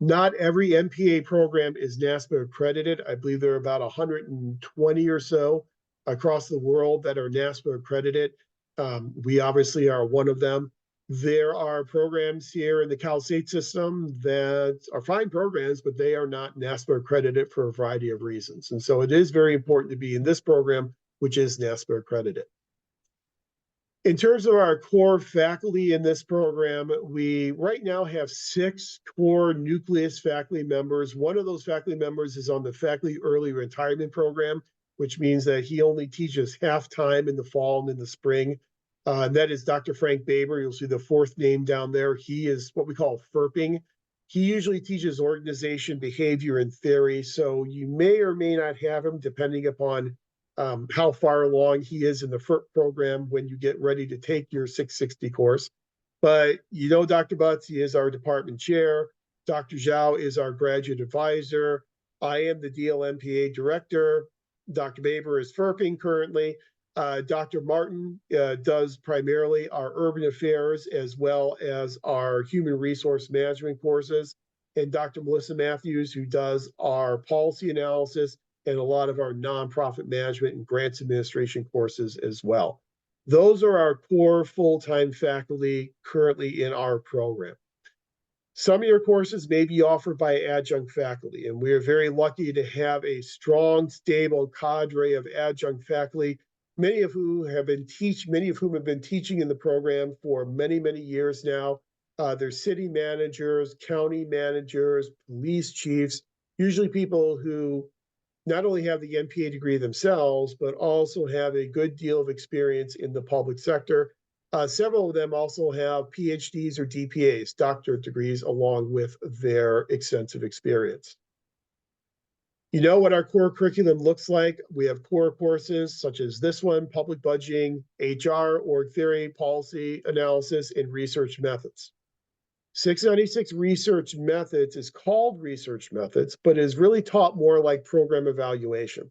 Not every MPA program is NASPA accredited. I believe there are about 120 or so across the world that are NASPA accredited. We obviously are one of them. There are programs here in the Cal State system that are fine programs, but they are not NASPA accredited for a variety of reasons. And so it is very important to be in this program, which is NASPA accredited. In terms of our core faculty in this program, we right now have 6 core nucleus faculty members. One of those faculty members is on the faculty early retirement program, which means that he only teaches half time in the fall and in the spring. And that is Dr. Frank Baber. You'll see the 4th name down there. He is what we call FERPing. He usually teaches organization, behavior, and theory. So you may or may not have him depending upon how far along he is in the FERP program when you get ready to take your 660 course. But you know Dr. Butts, he is our department chair. Dr. Zhao is our graduate advisor. I am the DLMPA director. Dr. Baber is FERPing currently. Dr. Martin does primarily our urban affairs as well as our human resource management courses. And Dr. Melissa Matthews, who does our policy analysis and a lot of our nonprofit management and grants administration courses as well. Those are our core full-time faculty currently in our program. Some of your courses may be offered by adjunct faculty, and we are very lucky to have a strong, stable cadre of adjunct faculty, many of whom have been teaching in the program for many, many years now. They're city managers, county managers, police chiefs, usually people who not only have the MPA degree themselves, but also have a good deal of experience in the public sector. Several of them also have PhDs or DPAs, doctorate degrees, along with their extensive experience. You know what our core curriculum looks like. We have core courses such as this one, public budgeting, HR, org theory, policy analysis, and research methods. 696 Research Methods is called Research Methods, but is really taught more like program evaluation.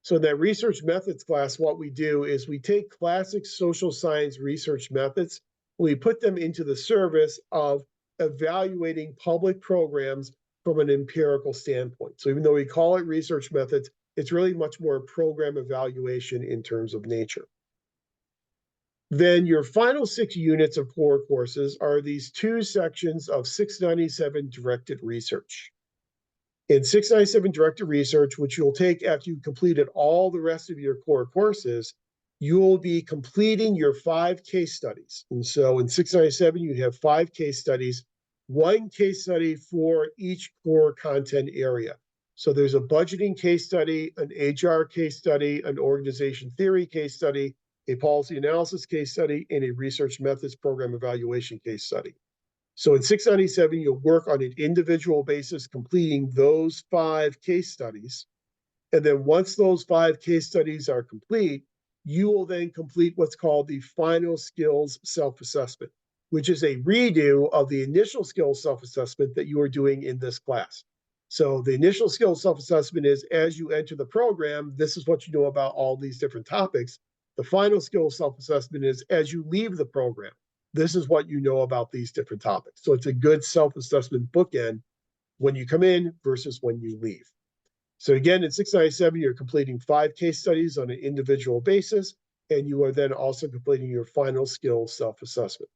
So in that Research Methods class, what we do is we take classic social science research methods, we put them into the service of evaluating public programs from an empirical standpoint. So even though we call it Research Methods, it's really much more program evaluation in terms of nature. Then your final 6 units of core courses are these 2 sections of 697 directed research. In 697 directed research, which you'll take after you've completed all the rest of your core courses, you'll be completing your 5 case studies. And so in 697, you have 5 case studies, 1 case study for each core content area. So there's a budgeting case study, an HR case study, an organization theory case study, a policy analysis case study, and a research methods program evaluation case study. So in 697, you'll work on an individual basis, completing those 5 case studies. And then once those 5 case studies are complete, you will then complete what's called the final skills self-assessment, which is a redo of the initial skills self-assessment that you are doing in this class. So the initial skill self-assessment is as you enter the program, this is what you know about all these different topics. The final skill self-assessment is as you leave the program, this is what you know about these different topics. So it's a good self-assessment bookend when you come in versus when you leave. So again, in 697, you're completing 5 case studies on an individual basis, and you are then also completing your final skill self-assessment.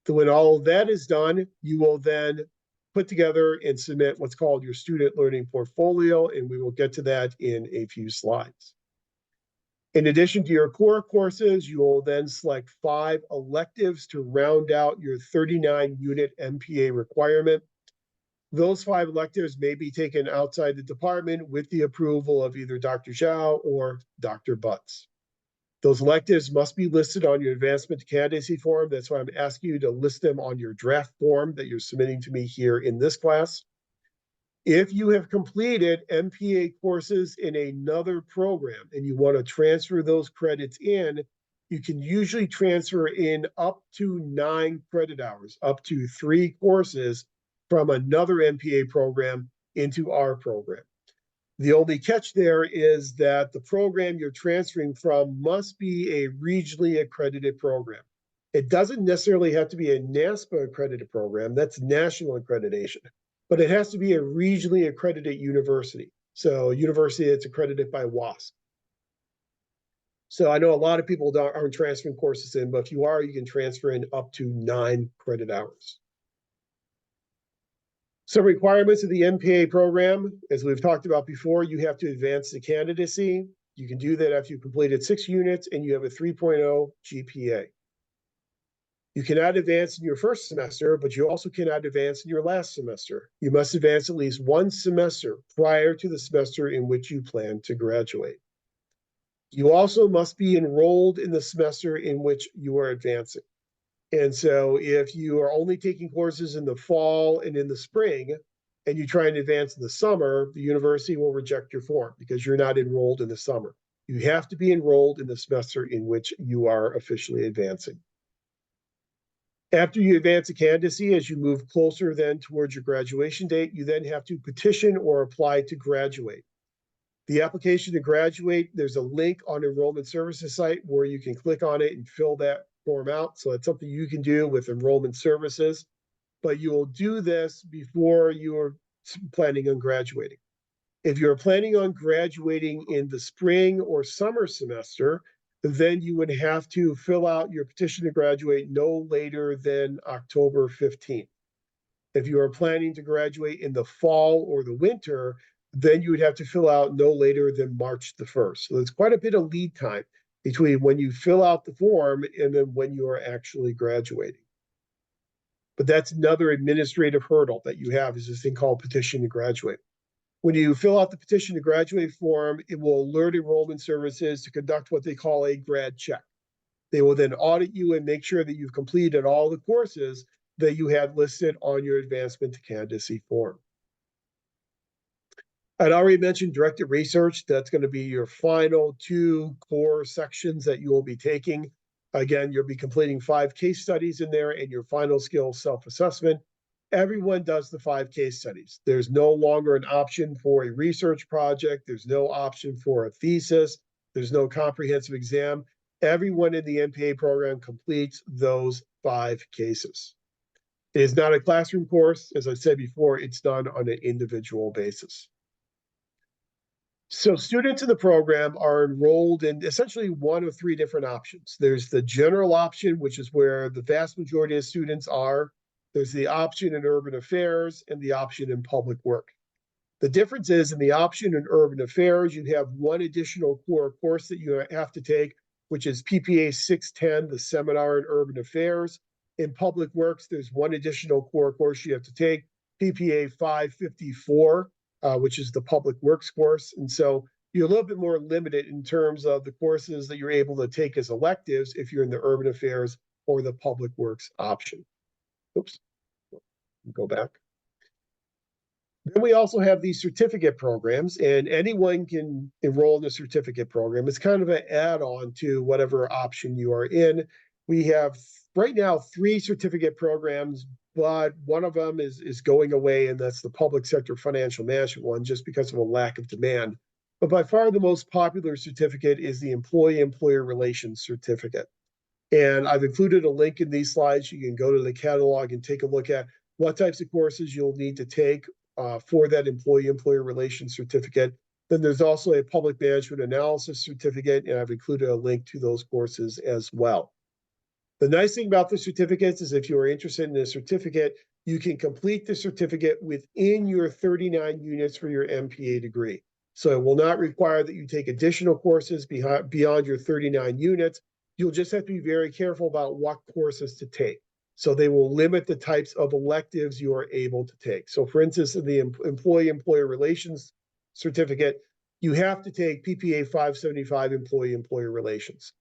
So when all of that is done, you will then put together and submit what's called your student learning portfolio, and we will get to that in a few slides. In addition to your core courses, you will then select 5 electives to round out your 39-unit MPA requirement. Those 5 electives may be taken outside the department with the approval of either Dr. Zhao or Dr. Butts. Those electives must be listed on your advancement to candidacy form. That's why I'm asking you to list them on your draft form that you're submitting to me here in this class. If you have completed MPA courses in another program and you want to transfer those credits in, you can usually transfer in up to 9 credit hours, up to 3 courses from another MPA program into our program. The only catch there is that the program you're transferring from must be a regionally accredited program. It doesn't necessarily have to be a NASPA accredited program, that's national accreditation, but it has to be a regionally accredited university. So a university that's accredited by WASC. So I know a lot of people aren't transferring courses in, but if you are, you can transfer in up to 9 credit hours. Some requirements of the MPA program, as we've talked about before, you have to advance the candidacy. You can do that after you've completed 6 units and you have a 3.0 GPA. You cannot advance in your first semester, but you also cannot advance in your last semester. You must advance at least 1 semester prior to the semester in which you plan to graduate. You also must be enrolled in the semester in which you are advancing. And so if you are only taking courses in the fall and in the spring, and you try and advance in the summer, the university will reject your form because you're not enrolled in the summer. You have to be enrolled in the semester in which you are officially advancing. After you advance a candidacy, as you move closer then towards your graduation date, you then have to petition or apply to graduate. The application to graduate, there's a link on Enrollment Services site where you can click on it and fill that form out. So it's something you can do with Enrollment Services, but you will do this before you're planning on graduating. If you're planning on graduating in the spring or summer semester, then you would have to fill out your petition to graduate no later than October 15th. If you are planning to graduate in the fall or the winter, then you would have to fill out no later than March the 1st. So there's quite a bit of lead time between when you fill out the form and then when you are actually graduating. But that's another administrative hurdle that you have, is this thing called petition to graduate. When you fill out the petition to graduate form, it will alert Enrollment Services to conduct what they call a grad check. They will then audit you and make sure that you've completed all the courses that you had listed on your advancement to candidacy form. I'd already mentioned directed research. That's going to be your final 2 core sections that you will be taking. Again, you'll be completing 5 case studies in there and your final skill self-assessment. Everyone does the 5 case studies. There's no longer an option for a research project. There's no option for a thesis. There's no comprehensive exam. Everyone in the MPA program completes those 5 cases. It is not a classroom course. As I said before, it's done on an individual basis. So students in the program are enrolled in essentially one of 3 different options. There's the general option, which is where the vast majority of students are. There's the option in urban affairs and the option in public work. The difference is in the option in urban affairs, you have 1 additional core course that you have to take, which is PPA 610, the seminar in urban affairs. In public works, there's 1 additional core course you have to take, PPA 554, which is the public works course. And so you're a little bit more limited in terms of the courses that you're able to take as electives if you're in the urban affairs or the public works option. Oops, go back. Then we also have these certificate programs, and anyone can enroll in the certificate program. It's kind of an add-on to whatever option you are in. We have right now 3 certificate programs but one of them is going away, and that's the public sector financial management one, just because of a lack of demand. But by far the most popular certificate is the employee-employer relations certificate. And I've included a link in these slides. You can go to the catalog and take a look at what types of courses you'll need to take for that employee-employer relations certificate. Then there's also a public management analysis certificate, and I've included a link to those courses as well. The nice thing about the certificates is if you are interested in a certificate, you can complete the certificate within your 39 units for your MPA degree. So it will not require that you take additional courses beyond your 39 units. You'll just have to be very careful about what courses to take. So they will limit the types of electives you are able to take. So for instance, in the employee-employer relations certificate, you have to take PPA 575 employee-employer relations.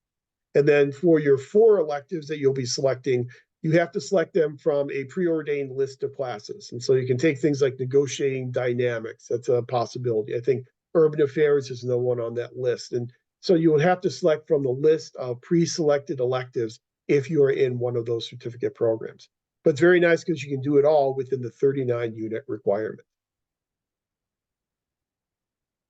And then for your 4 electives that you'll be selecting, you have to select them from a preordained list of classes. And so you can take things like negotiating dynamics. That's a possibility. I think urban affairs is no one on that list. And so you would have to select from the list of pre-selected electives if you are in one of those certificate programs. But it's very nice because you can do it all within the 39 unit requirement.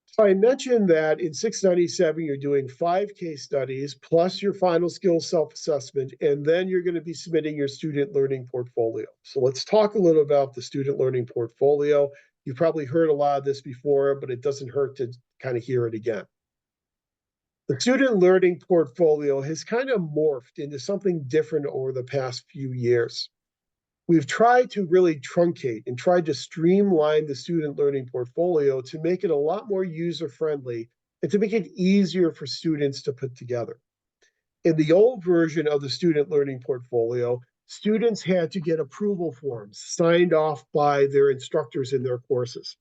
So I mentioned that in 697, you're doing 5 case studies plus your final skills self-assessment, and then you're going to be submitting your student learning portfolio. So let's talk a little about the student learning portfolio. You've probably heard a lot of this before, but it doesn't hurt to kind of hear it again. The student learning portfolio has kind of morphed into something different over the past few years. We've tried to really truncate and tried to streamline the student learning portfolio to make it a lot more user-friendly and to make it easier for students to put together. In the old version of the student learning portfolio, students had to get approval forms signed off by their instructors in their courses.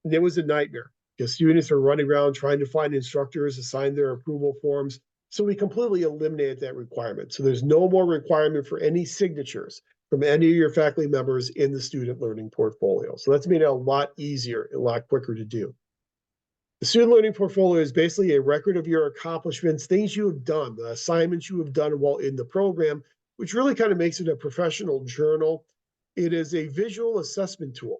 And it was a nightmare because students are running around trying to find instructors to sign their approval forms. So we completely eliminated that requirement. So there's no more requirement for any signatures from any of your faculty members in the student learning portfolio. So that's made it a lot easier, a lot quicker to do. The student learning portfolio is basically a record of your accomplishments, things you have done, the assignments you have done while in the program, which really kind of makes it a professional journal. It is a visual assessment tool.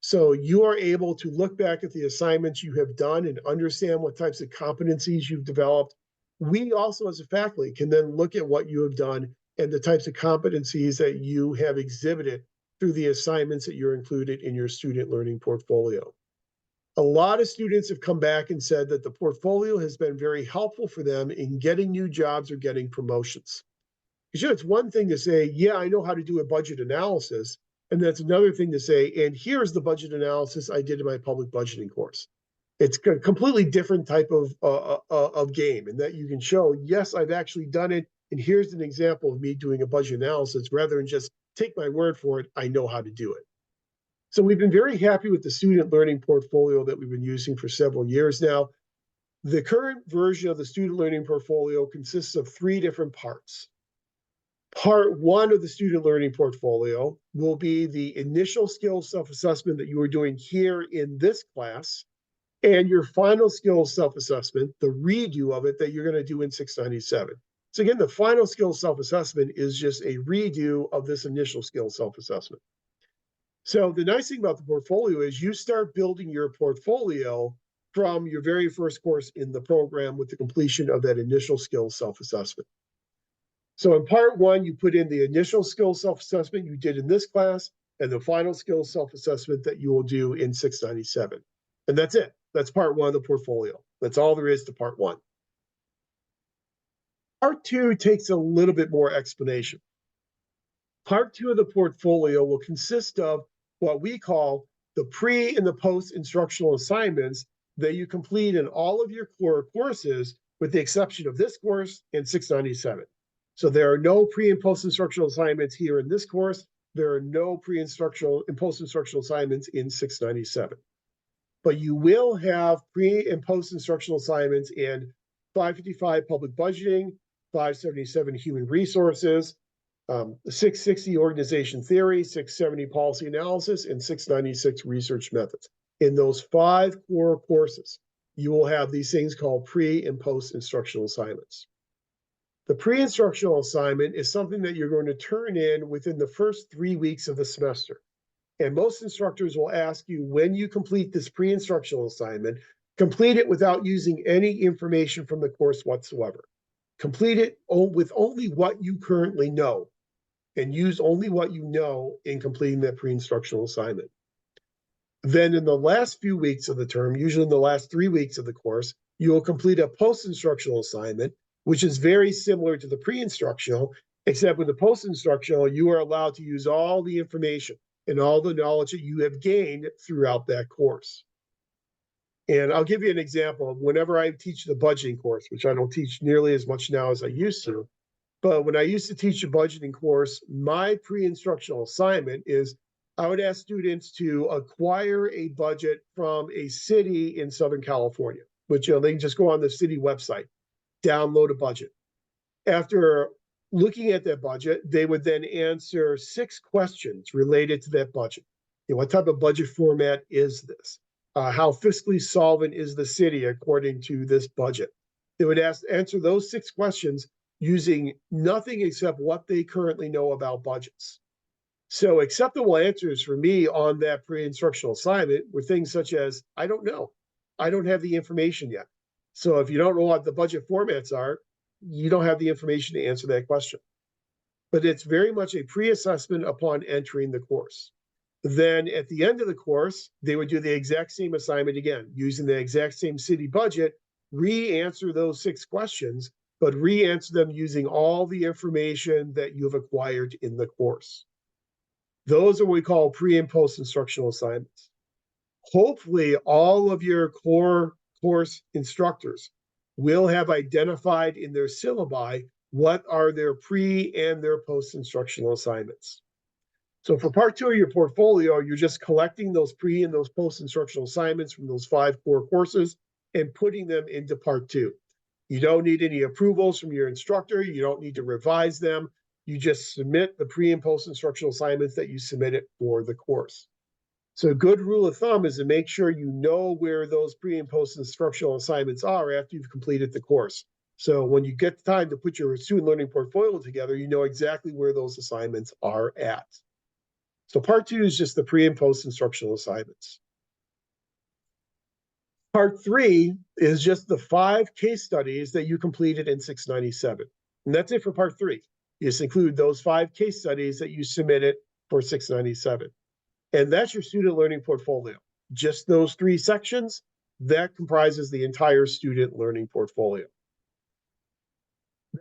So you are able to look back at the assignments you have done and understand what types of competencies you've developed. We also, as a faculty, can then look at what you have done and the types of competencies that you have exhibited through the assignments that you're included in your student learning portfolio. A lot of students have come back and said that the portfolio has been very helpful for them in getting new jobs or getting promotions. Because it's one thing to say, yeah, I know how to do a budget analysis. And that's another thing to say, and here's the budget analysis I did in my public budgeting course. It's a completely different type of game, and that you can show, yes, I've actually done it, and here's an example of me doing a budget analysis rather than just take my word for it, I know how to do it. So we've been very happy with the student learning portfolio that we've been using for several years now. The current version of the student learning portfolio consists of 3 different parts. Part 1 of the student learning portfolio will be the initial skills self-assessment that you are doing here in this class, and your final skills self-assessment, the redo of it that you're going to do in 697. So again, the final skills self-assessment is just a redo of this initial skills self-assessment. So the nice thing about the portfolio is you start building your portfolio from your very first course in the program with the completion of that initial skills self-assessment. So in part 1, you put in the initial skills self-assessment you did in this class and the final skills self-assessment that you will do in 697. And that's it. That's part 1 of the portfolio. That's all there is to part 1. Part 2 takes a little bit more explanation. Part 2 of the portfolio will consist of what we call the pre and the post instructional assignments that you complete in all of your core courses, with the exception of this course and 697. So there are no pre and post instructional assignments here in this course. There are no pre-instructional and post-instructional assignments in 697. But you will have pre and post-instructional assignments in 555 public budgeting, 577 human resources, 660 organization theory, 670 policy analysis, and 696 research methods. In those 5 core courses, you will have these things called pre and post instructional assignments. The pre-instructional assignment is something that you're going to turn in within the first 3 weeks of the semester. And most instructors will ask you, when you complete this pre-instructional assignment, complete it without using any information from the course whatsoever. Complete it with only what you currently know, and use only what you know in completing that pre-instructional assignment. Then in the last few weeks of the term, usually in the last 3 weeks of the course, you will complete a post-instructional assignment, which is very similar to the pre-instructional, except with the post-instructional, you are allowed to use all the information and all the knowledge that you have gained throughout that course. And I'll give you an example of whenever I teach the budgeting course, which I don't teach nearly as much now as I used to, but when I used to teach a budgeting course, my pre-instructional assignment is I would ask students to acquire a budget from a city in Southern California, which they can just go on the city website, download a budget. After looking at that budget, they would then answer 6 questions related to that budget. What type of budget format is this? How fiscally solvent is the city according to this budget? They would answer those 6 questions using nothing except what they currently know about budgets. So acceptable answers for me on that pre-instructional assignment were things such as, I don't know. I don't have the information yet. So if you don't know what the budget formats are, you don't have the information to answer that question. But it's very much a pre-assessment upon entering the course. Then at the end of the course, they would do the exact same assignment again, using the exact same city budget, re-answer those 6 questions, but re-answer them using all the information that you've acquired in the course. Those are what we call pre and post instructional assignments. Hopefully, all of your core course instructors will have identified in their syllabi what are their pre and their post instructional assignments. So for part 2 of your portfolio, you're just collecting those pre and those post instructional assignments from those 5 core courses and putting them into part 2. You don't need any approvals from your instructor. You don't need to revise them. You just submit the pre and post instructional assignments that you submitted for the course. So a good rule of thumb is to make sure you know where those pre and post instructional assignments are after you've completed the course. So when you get the time to put your student learning portfolio together, you know exactly where those assignments are at. So part 2 is just the pre and post instructional assignments. Part 3 is just the 5 case studies that you completed in 697. And that's it for part 3. You just include those 5 case studies that you submitted for 697. And that's your student learning portfolio. Just those 3 sections, that comprises the entire student learning portfolio.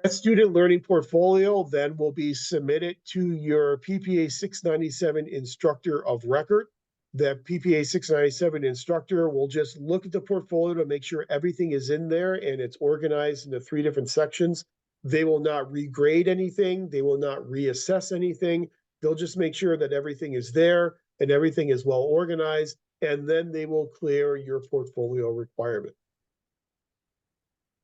That student learning portfolio then will be submitted to your PPA 697 instructor of record. That PPA 697 instructor will just look at the portfolio to make sure everything is in there and it's organized into 3 different sections. They will not regrade anything. They will not reassess anything. They'll just make sure that everything is there and everything is well organized, and then they will clear your portfolio requirement.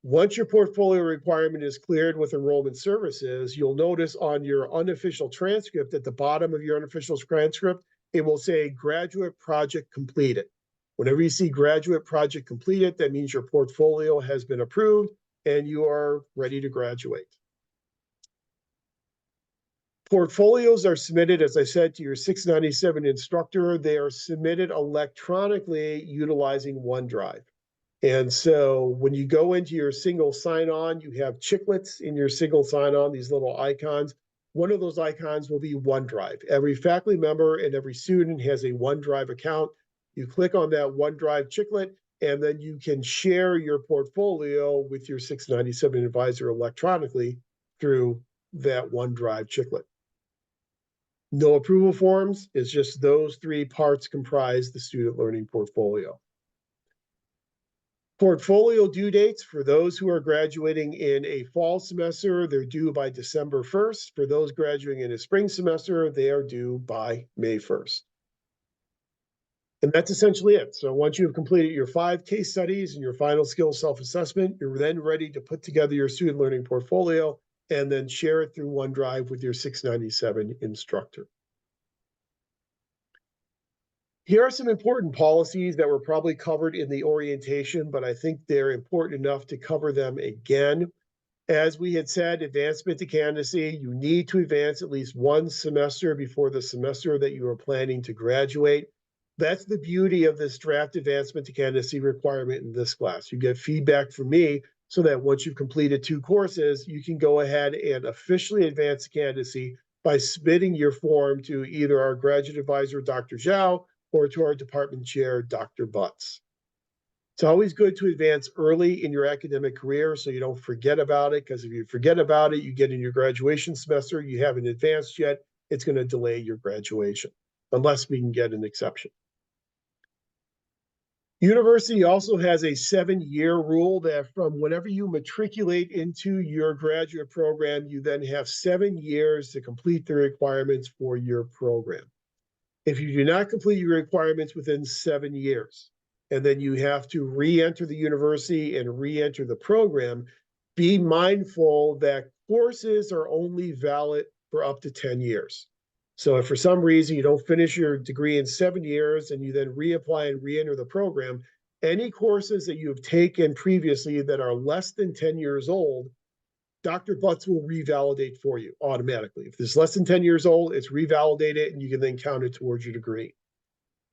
Once your portfolio requirement is cleared with enrollment services, you'll notice on your unofficial transcript, at the bottom of your unofficial transcript, it will say graduate project completed. Whenever you see graduate project completed, that means your portfolio has been approved and you are ready to graduate. Portfolios are submitted, as I said, to your 697 instructor. They are submitted electronically utilizing OneDrive. And so when you go into your single sign-on, you have chiclets in your single sign-on, these little icons. One of those icons will be OneDrive. Every faculty member and every student has a OneDrive account. You click on that OneDrive chiclet, and then you can share your portfolio with your 697 advisor electronically through that OneDrive chiclet. No approval forms. It's just those 3 parts comprise the student learning portfolio. Portfolio due dates for those who are graduating in a fall semester, they're due by December 1st. For those graduating in a spring semester, they are due by May 1st. And that's essentially it. So once you've completed your 5 case studies and your final skills self-assessment, you're then ready to put together your student learning portfolio and then share it through OneDrive with your 697 instructor. Here are some important policies that were probably covered in the orientation, but I think they're important enough to cover them again. As we had said, advancement to candidacy, you need to advance at least one semester before the semester that you are planning to graduate. That's the beauty of this draft advancement to candidacy requirement in this class. You get feedback from me so that once you've completed 2 courses, you can go ahead and officially advance to candidacy by submitting your form to either our graduate advisor, Dr. Zhao, or to our department chair, Dr. Butts. It's always good to advance early in your academic career so you don't forget about it, because if you forget about it, you get in your graduation semester, you haven't advanced yet, it's going to delay your graduation, unless we can get an exception. University also has a 7-year rule that from whenever you matriculate into your graduate program, you then have 7 years to complete the requirements for your program. If you do not complete your requirements within 7 years, and then you have to re-enter the university and re-enter the program, be mindful that courses are only valid for up to 10 years. So if for some reason you don't finish your degree in 7 years and you then reapply and re-enter the program, any courses that you have taken previously that are less than 10 years old, Dr. Butts will revalidate for you automatically. If it's less than 10 years old, it's revalidated and you can then count it towards your degree.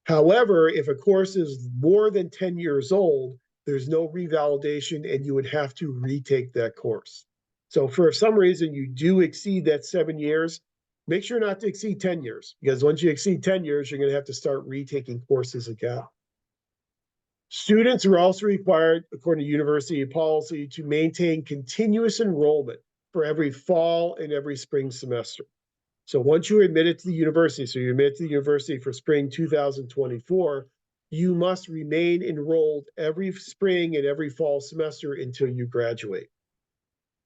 However, if a course is more than 10 years old, there's no revalidation and you would have to retake that course. So for some reason you do exceed that 7 years, make sure not to exceed 10 years, because once you exceed 10 years, you're going to have to start retaking courses again. Students are also required, according to university policy, to maintain continuous enrollment for every fall and every spring semester. So once you're admitted to the university, so you're admitted to the university for spring 2024, you must remain enrolled every spring and every fall semester until you graduate.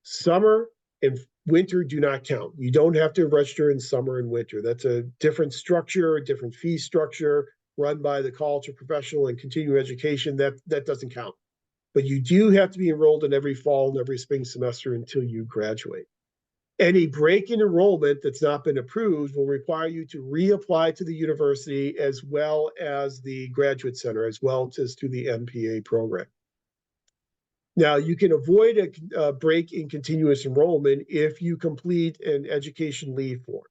Summer and winter do not count. You don't have to register in summer and winter. That's a different structure, a different fee structure run by the College of Professional and Continuing Education. That doesn't count. But you do have to be enrolled in every fall and every spring semester until you graduate. Any break in enrollment that's not been approved will require you to reapply to the university as well as the graduate center, as well as to the MPA program. Now, you can avoid a break in continuous enrollment if you complete an education leave form.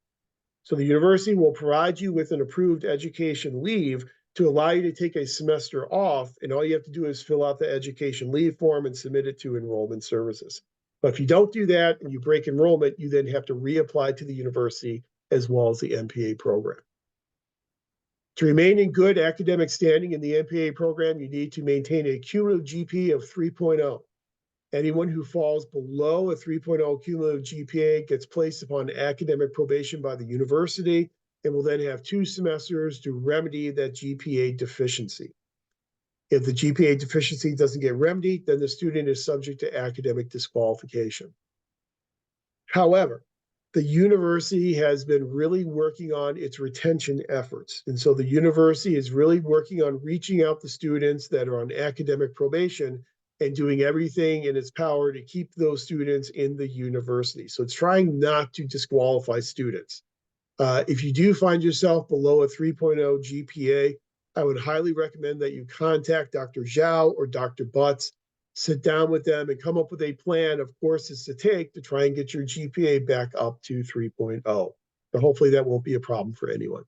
So the university will provide you with an approved education leave to allow you to take a semester off, and all you have to do is fill out the education leave form and submit it to enrollment services. But if you don't do that and you break enrollment, you then have to reapply to the university as well as the MPA program. To remain in good academic standing in the MPA program, you need to maintain a cumulative GPA of 3.0. Anyone who falls below a 3.0 cumulative GPA gets placed upon academic probation by the university and will then have 2 semesters to remedy that GPA deficiency. If the GPA deficiency doesn't get remedied, then the student is subject to academic disqualification. However, the university has been really working on its retention efforts. And so the university is really working on reaching out to students that are on academic probation and doing everything in its power to keep those students in the university. So it's trying not to disqualify students. If you do find yourself below a 3.0 GPA, I would highly recommend that you contact Dr. Zhao or Dr. Butts, sit down with them and come up with a plan of courses to take to try and get your GPA back up to 3.0. But hopefully that won't be a problem for anyone.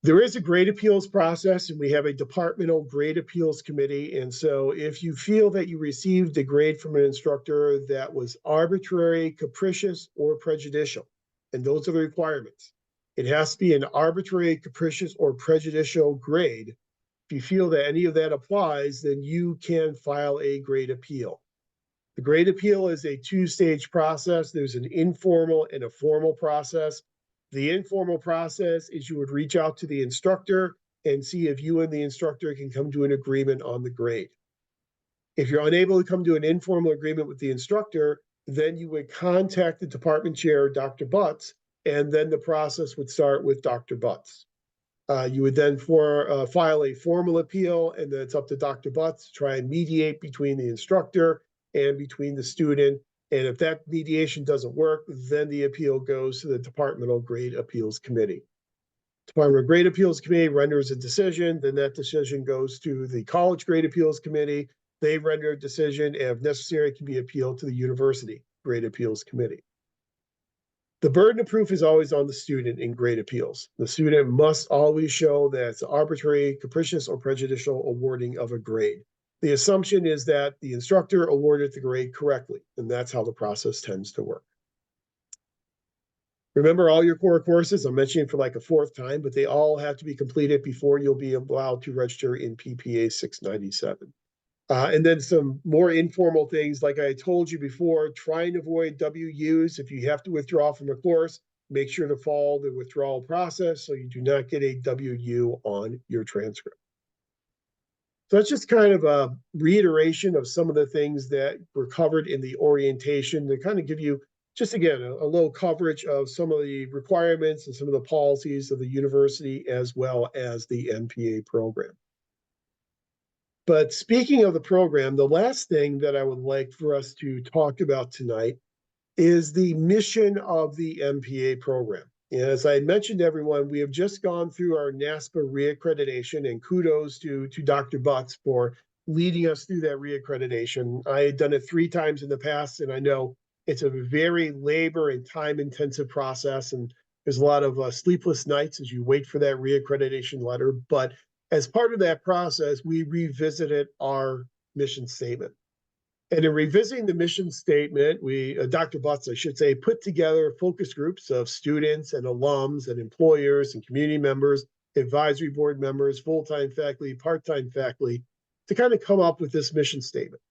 There is a grade appeals process, and we have a departmental grade appeals committee. And so if you feel that you received a grade from an instructor that was arbitrary, capricious, or prejudicial, and those are the requirements, it has to be an arbitrary, capricious, or prejudicial grade. If you feel that any of that applies, then you can file a grade appeal. The grade appeal is a 2-stage process. There's an informal and a formal process. The informal process is you would reach out to the instructor and see if you and the instructor can come to an agreement on the grade. If you're unable to come to an informal agreement with the instructor, then you would contact the department chair, Dr. Butts, and then the process would start with Dr. Butts. You would then file a formal appeal, and then it's up to Dr. Butts to try and mediate between the instructor and between the student. And if that mediation doesn't work, then the appeal goes to the Departmental Grade Appeals Committee. Departmental Grade Appeals Committee renders a decision, then that decision goes to the College Grade Appeals Committee, They render a decision, and if necessary, it can be appealed to the university grade appeals committee. The burden of proof is always on the student in grade appeals. The student must always show that it's arbitrary, capricious, or prejudicial awarding of a grade. The assumption is that the instructor awarded the grade correctly, and that's how the process tends to work. Remember all your core courses, I'm mentioning for like a fourth time, but they all have to be completed before you'll be allowed to register in PPA 697. And then some more informal things, like I told you before, try and avoid WUs. If you have to withdraw from a course, make sure to follow the withdrawal process so you do not get a WU on your transcript. So that's just kind of a reiteration of some of the things that were covered in the orientation to kind of give you, just again, a little coverage of some of the requirements and some of the policies of the university as well as the MPA program. But speaking of the program, the last thing that I would like for us to talk about tonight is the mission of the MPA program. And as I mentioned to everyone, we have just gone through our NASPA reaccreditation, and kudos to Dr. Butts for leading us through that reaccreditation. I had done it 3 times in the past, and I know it's a very labor and time-intensive process, and there's a lot of sleepless nights as you wait for that reaccreditation letter. But as part of that process, we revisited our mission statement. And in revisiting the mission statement, Dr. Butts, I should say, put together focus groups of students and alums and employers and community members, advisory board members, full-time faculty, part-time faculty, to kind of come up with this mission statement.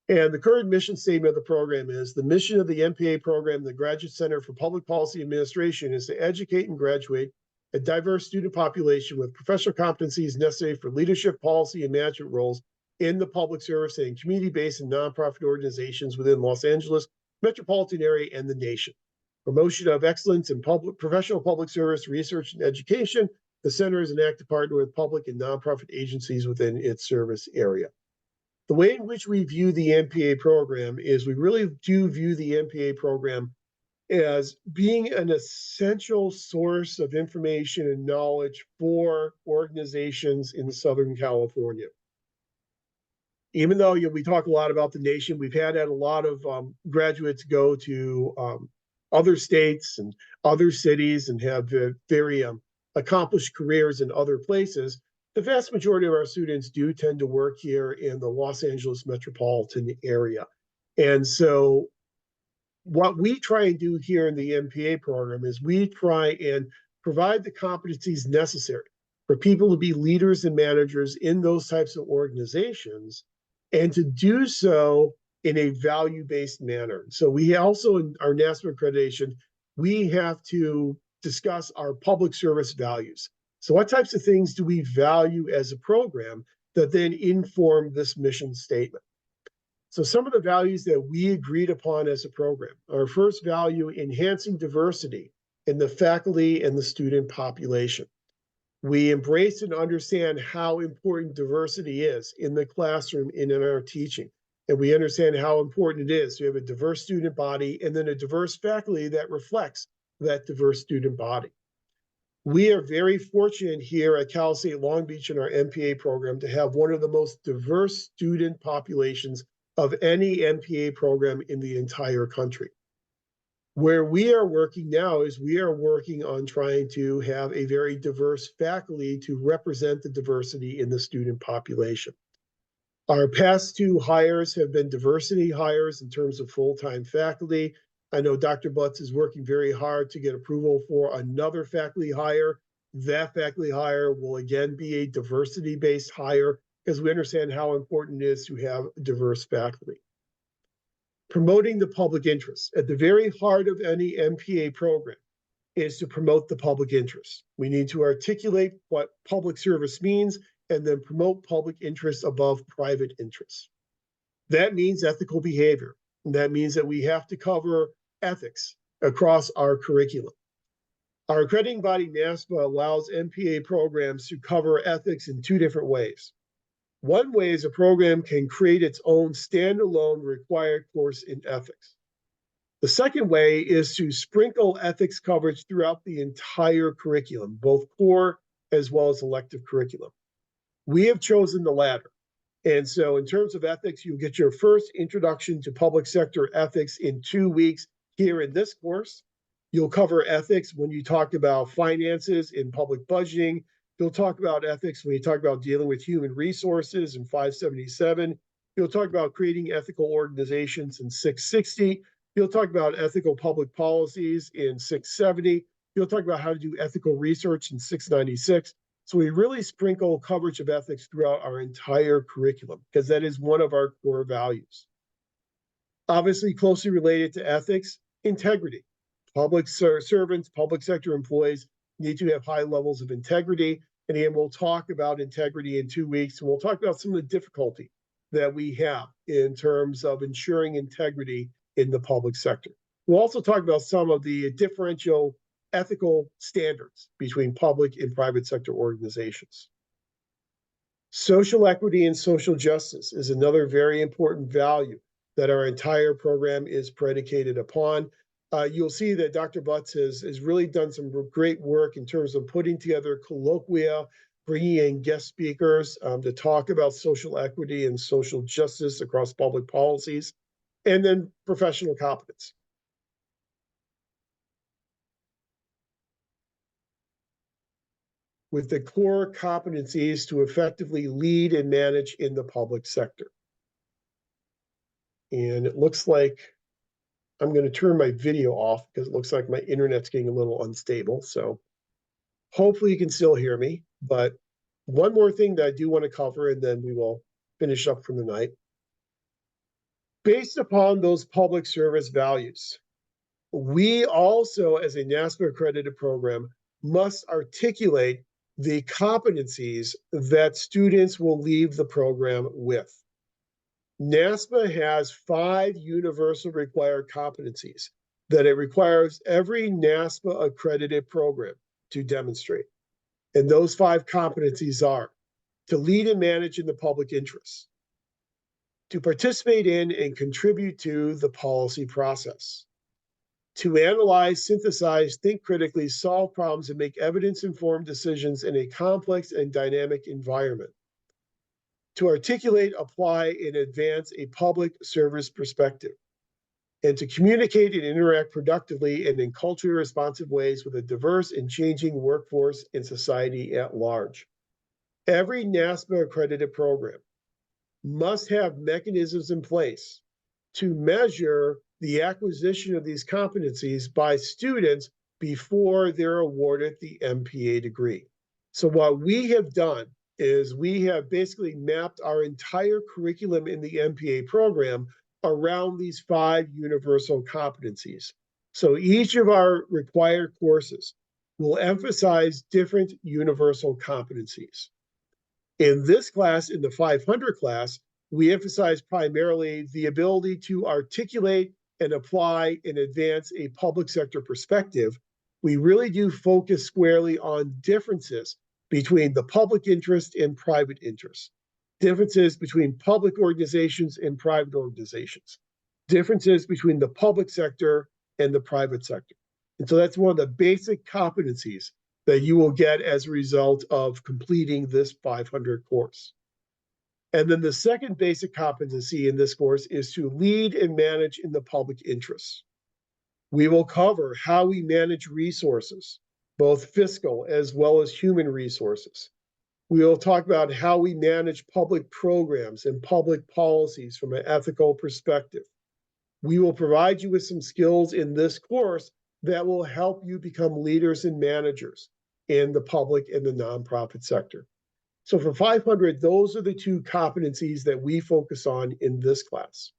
And the current mission statement of the program is: the mission of the MPA program, the Graduate Center for Public Policy Administration, is to educate and graduate a diverse student population with professional competencies necessary for leadership, policy, and management roles in the public service and community-based and nonprofit organizations within Los Angeles metropolitan area and the nation. Promotion of excellence in professional public service, research, and education. The center is an active partner with public and nonprofit agencies within its service area. The way in which we view the MPA program is we really do view the MPA program as being an essential source of information and knowledge for organizations in Southern California. Even though we talk a lot about the nation, we've had a lot of graduates go to other states and other cities and have very accomplished careers in other places. The vast majority of our students do tend to work here in the Los Angeles metropolitan area. And so what we try and do here in the MPA program is we try and provide the competencies necessary for people to be leaders and managers in those types of organizations, and to do so in a value-based manner. So we also, in our NASPA accreditation, we have to discuss our public service values. So what types of things do we value as a program that then inform this mission statement? So some of the values that we agreed upon as a program: our first value, enhancing diversity in the faculty and the student population. We embrace and understand how important diversity is in the classroom and in our teaching. And we understand how important it is to have a diverse student body and then a diverse faculty that reflects that diverse student body. We are very fortunate here at Cal State Long Beach in our MPA program to have one of the most diverse student populations of any MPA program in the entire country. Where we are working now is we are working on trying to have a very diverse faculty to represent the diversity in the student population. Our past 2 hires have been diversity hires in terms of full-time faculty. I know Dr. Butts is working very hard to get approval for another faculty hire. That faculty hire will again be a diversity-based hire, because we understand how important it is to have diverse faculty. Promoting the public interest. At the very heart of any MPA program is to promote the public interest. We need to articulate what public service means and then promote public interest above private interests. That means ethical behavior. And that means that we have to cover ethics across our curriculum. Our accrediting body, NASPA, allows MPA programs to cover ethics in 2 different ways. One way is a program can create its own standalone required course in ethics. The second way is to sprinkle ethics coverage throughout the entire curriculum, both core as well as elective curriculum. We have chosen the latter. And so in terms of ethics, you'll get your first introduction to public sector ethics in 2 weeks here in this course. You'll cover ethics when you talk about finances in public budgeting. You'll talk about ethics when you talk about dealing with human resources in 577. You'll talk about creating ethical organizations in 660. You'll talk about ethical public policies in 670. You'll talk about how to do ethical research in 696. So we really sprinkle coverage of ethics throughout our entire curriculum because that is one of our core values. Obviously, closely related to ethics, integrity. Public servants, public sector employees need to have high levels of integrity. And again, we'll talk about integrity in 2 weeks, and we'll talk about some of the difficulty that we have in terms of ensuring integrity in the public sector. We'll also talk about some of the differential ethical standards between public and private sector organizations. Social equity and social justice is another very important value that our entire program is predicated upon. You'll see that Dr. Butts has really done some great work in terms of putting together colloquia, bringing in guest speakers to talk about social equity and social justice across public policies, and then professional competence. With the core competencies to effectively lead and manage in the public sector. And it looks like I'm going to turn my video off because it looks like my internet's getting a little unstable. So hopefully you can still hear me. But one more thing that I do want to cover, and then we will finish up for the night. Based upon those public service values, we also, as a NASPA accredited program, must articulate the competencies that students will leave the program with. NASPA has 5 universal required competencies that it requires every NASPA accredited program to demonstrate. And those 5 competencies are to lead and manage in the public interest, to participate in and contribute to the policy process, to analyze, synthesize, think critically, solve problems, and make evidence-informed decisions in a complex and dynamic environment, to articulate, apply, and advance a public service perspective, and to communicate and interact productively and in culturally responsive ways with a diverse and changing workforce and society at large. Every NASPA accredited program must have mechanisms in place to measure the acquisition of these competencies by students before they're awarded the MPA degree. So what we have done is we have basically mapped our entire curriculum in the MPA program around these 5 universal competencies. So each of our required courses will emphasize different universal competencies. In this class, in the 500 class, we emphasize primarily the ability to articulate and apply and advance a public sector perspective. We really do focus squarely on differences between the public interest and private interest, differences between public organizations and private organizations, differences between the public sector and the private sector. And so that's one of the basic competencies that you will get as a result of completing this 500 course. And then the second basic competency in this course is to lead and manage in the public interest. We will cover how we manage resources, both fiscal as well as human resources. We will talk about how we manage public programs and public policies from an ethical perspective. We will provide you with some skills in this course that will help you become leaders and managers in the public and the nonprofit sector. So for 500, those are the 2 competencies that we focus on in this class.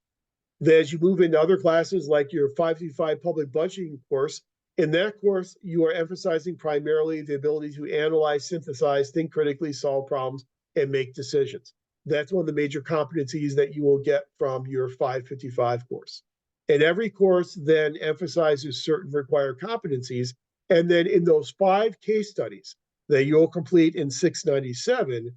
Then as you move into other classes like your 535 public budgeting course, in that course, you are emphasizing primarily the ability to analyze, synthesize, think critically, solve problems, and make decisions. That's one of the major competencies that you will get from your 555 course. And every course then emphasizes certain required competencies. And then in those 5 case studies that you'll complete in 697,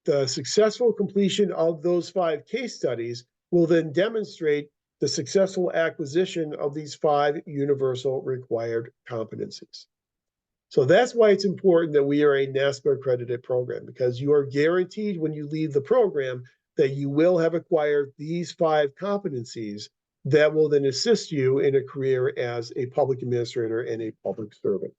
the successful completion of those 5 case studies will then demonstrate the successful acquisition of these 5 universal required competencies. So that's why it's important that we are a NASPA accredited program, because you are guaranteed when you leave the program that you will have acquired these 5 competencies that will then assist you in a career as a public administrator and a public servant.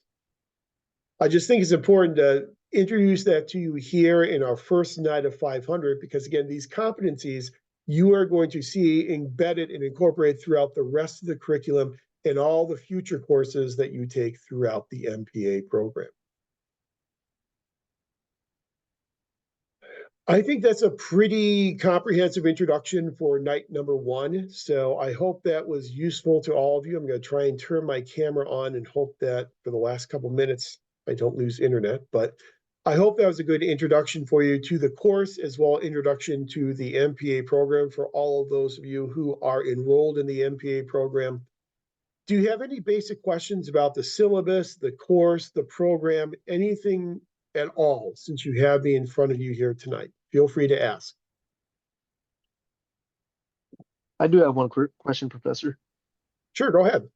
I just think it's important to introduce that to you here in our first night of 500, because again, these competencies you are going to see embedded and incorporated throughout the rest of the curriculum and all the future courses that you take throughout the MPA program. I think that's a pretty comprehensive introduction for night number 1. So I hope that was useful to all of you. I'm going to try and turn my camera on and hope that for the last couple minutes, I don't lose internet, but I hope that was a good introduction for you to the course, as well as introduction to the MPA program for all of those of you who are enrolled in the MPA program. Do you have any basic questions about the syllabus, the course, the program, anything at all, since you have me in front of you here tonight? Feel free to ask. I do have one quick question, Professor. Sure, go ahead.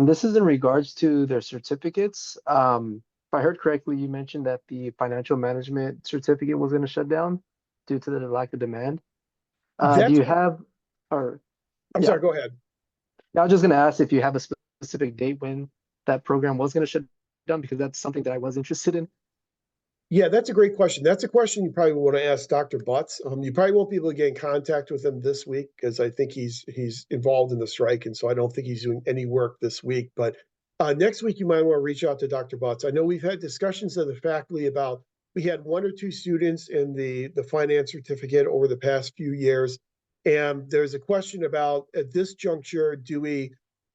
This is in regards to their certificates. If I heard correctly, you mentioned that the financial management certificate was going to shut down due to the lack of demand. Do you have, or I'm sorry, go ahead. I was just going to ask if you have a specific date when that program was going to shut down, because that's something that I was interested in. Yeah, that's a great question. That's a question you probably want to ask Dr. Butts. You probably won't be able to get in contact with him this week because I think he's involved in the strike, and so I don't think he's doing any work this week. But next week, you might want to reach out to Dr. Butts. I know we've had discussions of the faculty about, we had 1 or 2 students in the finance certificate over the past few years, and there's a question about, at this juncture, do we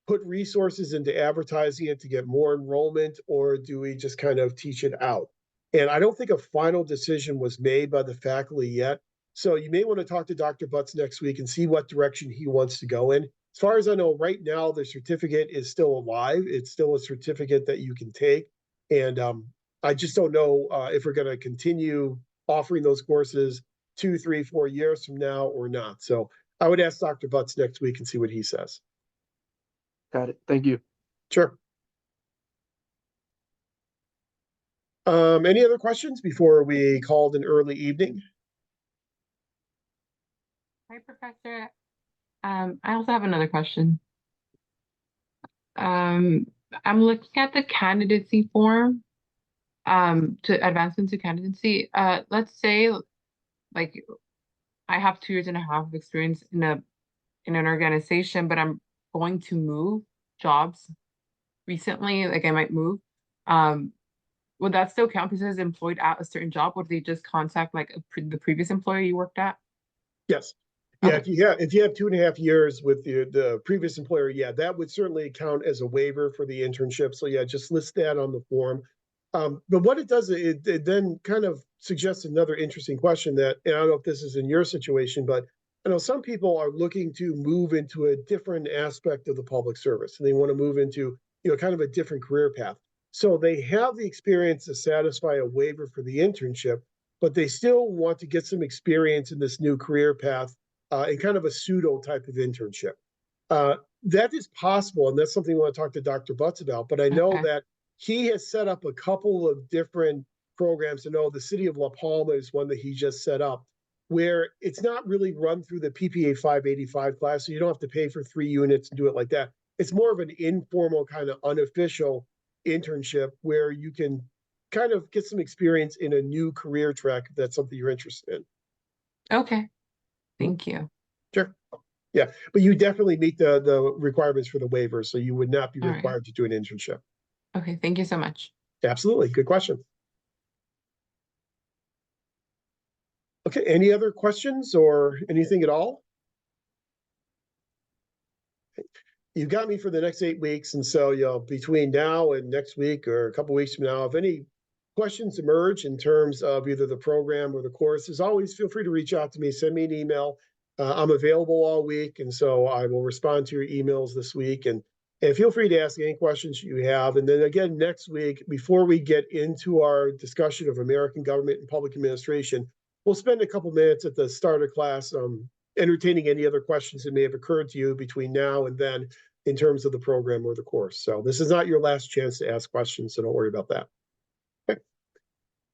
put resources into advertising it to get more enrollment, or do we just kind of teach it out? And I don't think a final decision was made by the faculty yet. So you may want to talk to Dr. Butts next week and see what direction he wants to go in. As far as I know, right now, the certificate is still alive. It's still a certificate that you can take. And I just don't know if we're going to continue offering those courses 2, 3, 4 years from now or not. So I would ask Dr. Butts next week and see what he says. Got it. Thank you. Sure. Any other questions before we called an early evening? Hi, Professor. I also have another question. I'm looking at the candidacy form to advancement to candidacy. Let's say, like, I have 2.5 years of experience in an organization, but I'm going to move jobs recently. Like, I might move. Would that still count because it's employed at a certain job? Would they just contact like the previous employer you worked at? Yes. Yeah, Okay. if you have 2.5 years with the previous employer, yeah, that would certainly count as a waiver for the internship. So yeah, just list that on the form. But what it does, it then kind of suggests another interesting question that, and I don't know if this is in your situation, but I know some people are looking to move into a different aspect of the public service, and they want to move into, kind of a different career path. So they have the experience to satisfy a waiver for the internship, but they still want to get some experience in this new career path in kind of a pseudo type of internship. That is possible, and that's something I want to talk to Dr. Butts about, but I know Okay. that he has set up a couple of different programs. I know the city of La Palma is one that he just set up, where it's not really run through the PPA 585 class, so you don't have to pay for 3 units and do it like that. It's more of an informal, kind of unofficial internship where you can kind of get some experience in a new career track if that's something you're interested in. Okay. Thank you. Sure. Yeah, but you definitely meet the requirements for the waiver, so you would not be All right. required to do an internship. Okay. Thank you so much. Absolutely. Good question. Okay, any other questions or anything at all? You got me for the next 8 weeks, and so between now and next week or a couple weeks from now, if any questions emerge in terms of either the program or the course, as always, feel free to reach out to me, send me an email. I'm available all week, and so I will respond to your emails this week. And feel free to ask any questions you have. And then again, next week, before we get into our discussion of American government and public administration, we'll spend a couple minutes at the start of class entertaining any other questions that may have occurred to you between now and then in terms of the program or the course. So this is not your last chance to ask questions, so don't worry about that. Okay.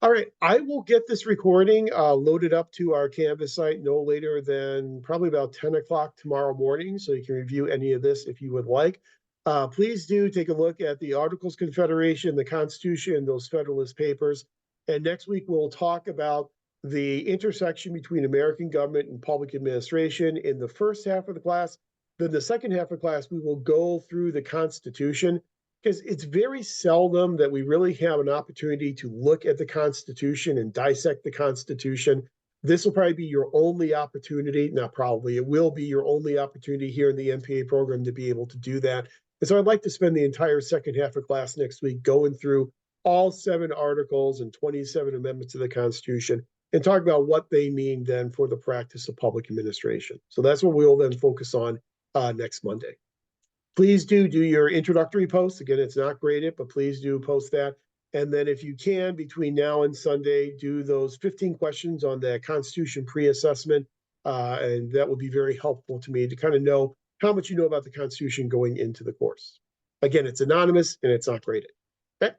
All right, I will get this recording loaded up to our Canvas site no later than probably about 10 o'clock tomorrow morning, so you can review any of this if you would like. Please do take a look at the Articles of Confederation, the Constitution, those Federalist Papers. And next week, we'll talk about the intersection between American government and public administration in the first half of the class. Then the second half of class, we will go through the Constitution, because it's very seldom that we really have an opportunity to look at the Constitution and dissect the Constitution. This will probably be your only opportunity, not probably, it will be your only opportunity here in the MPA program to be able to do that. And so I'd like to spend the entire second half of class next week going through all 7 articles and 27 amendments to the Constitution and talk about what they mean then for the practice of public administration. So that's what we'll then focus on next Monday. Please do your introductory post. Again, it's not graded, but please do post that. And then if you can, between now and Sunday, do those 15 questions on the Constitution pre-assessment. And that will be very helpful to me to kind of know how much you know about the Constitution going into the course. Again, it's anonymous and it's not graded. Okay.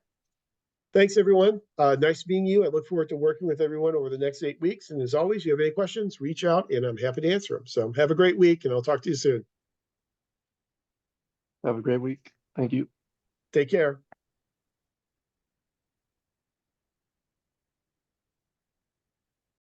Thanks, everyone. Nice meeting you. I look forward to working with everyone over the next 8 weeks. And as always, you have any questions, reach out and I'm happy to answer them. So have a great week and I'll talk to you soon. Have a great week. Thank you. Take care.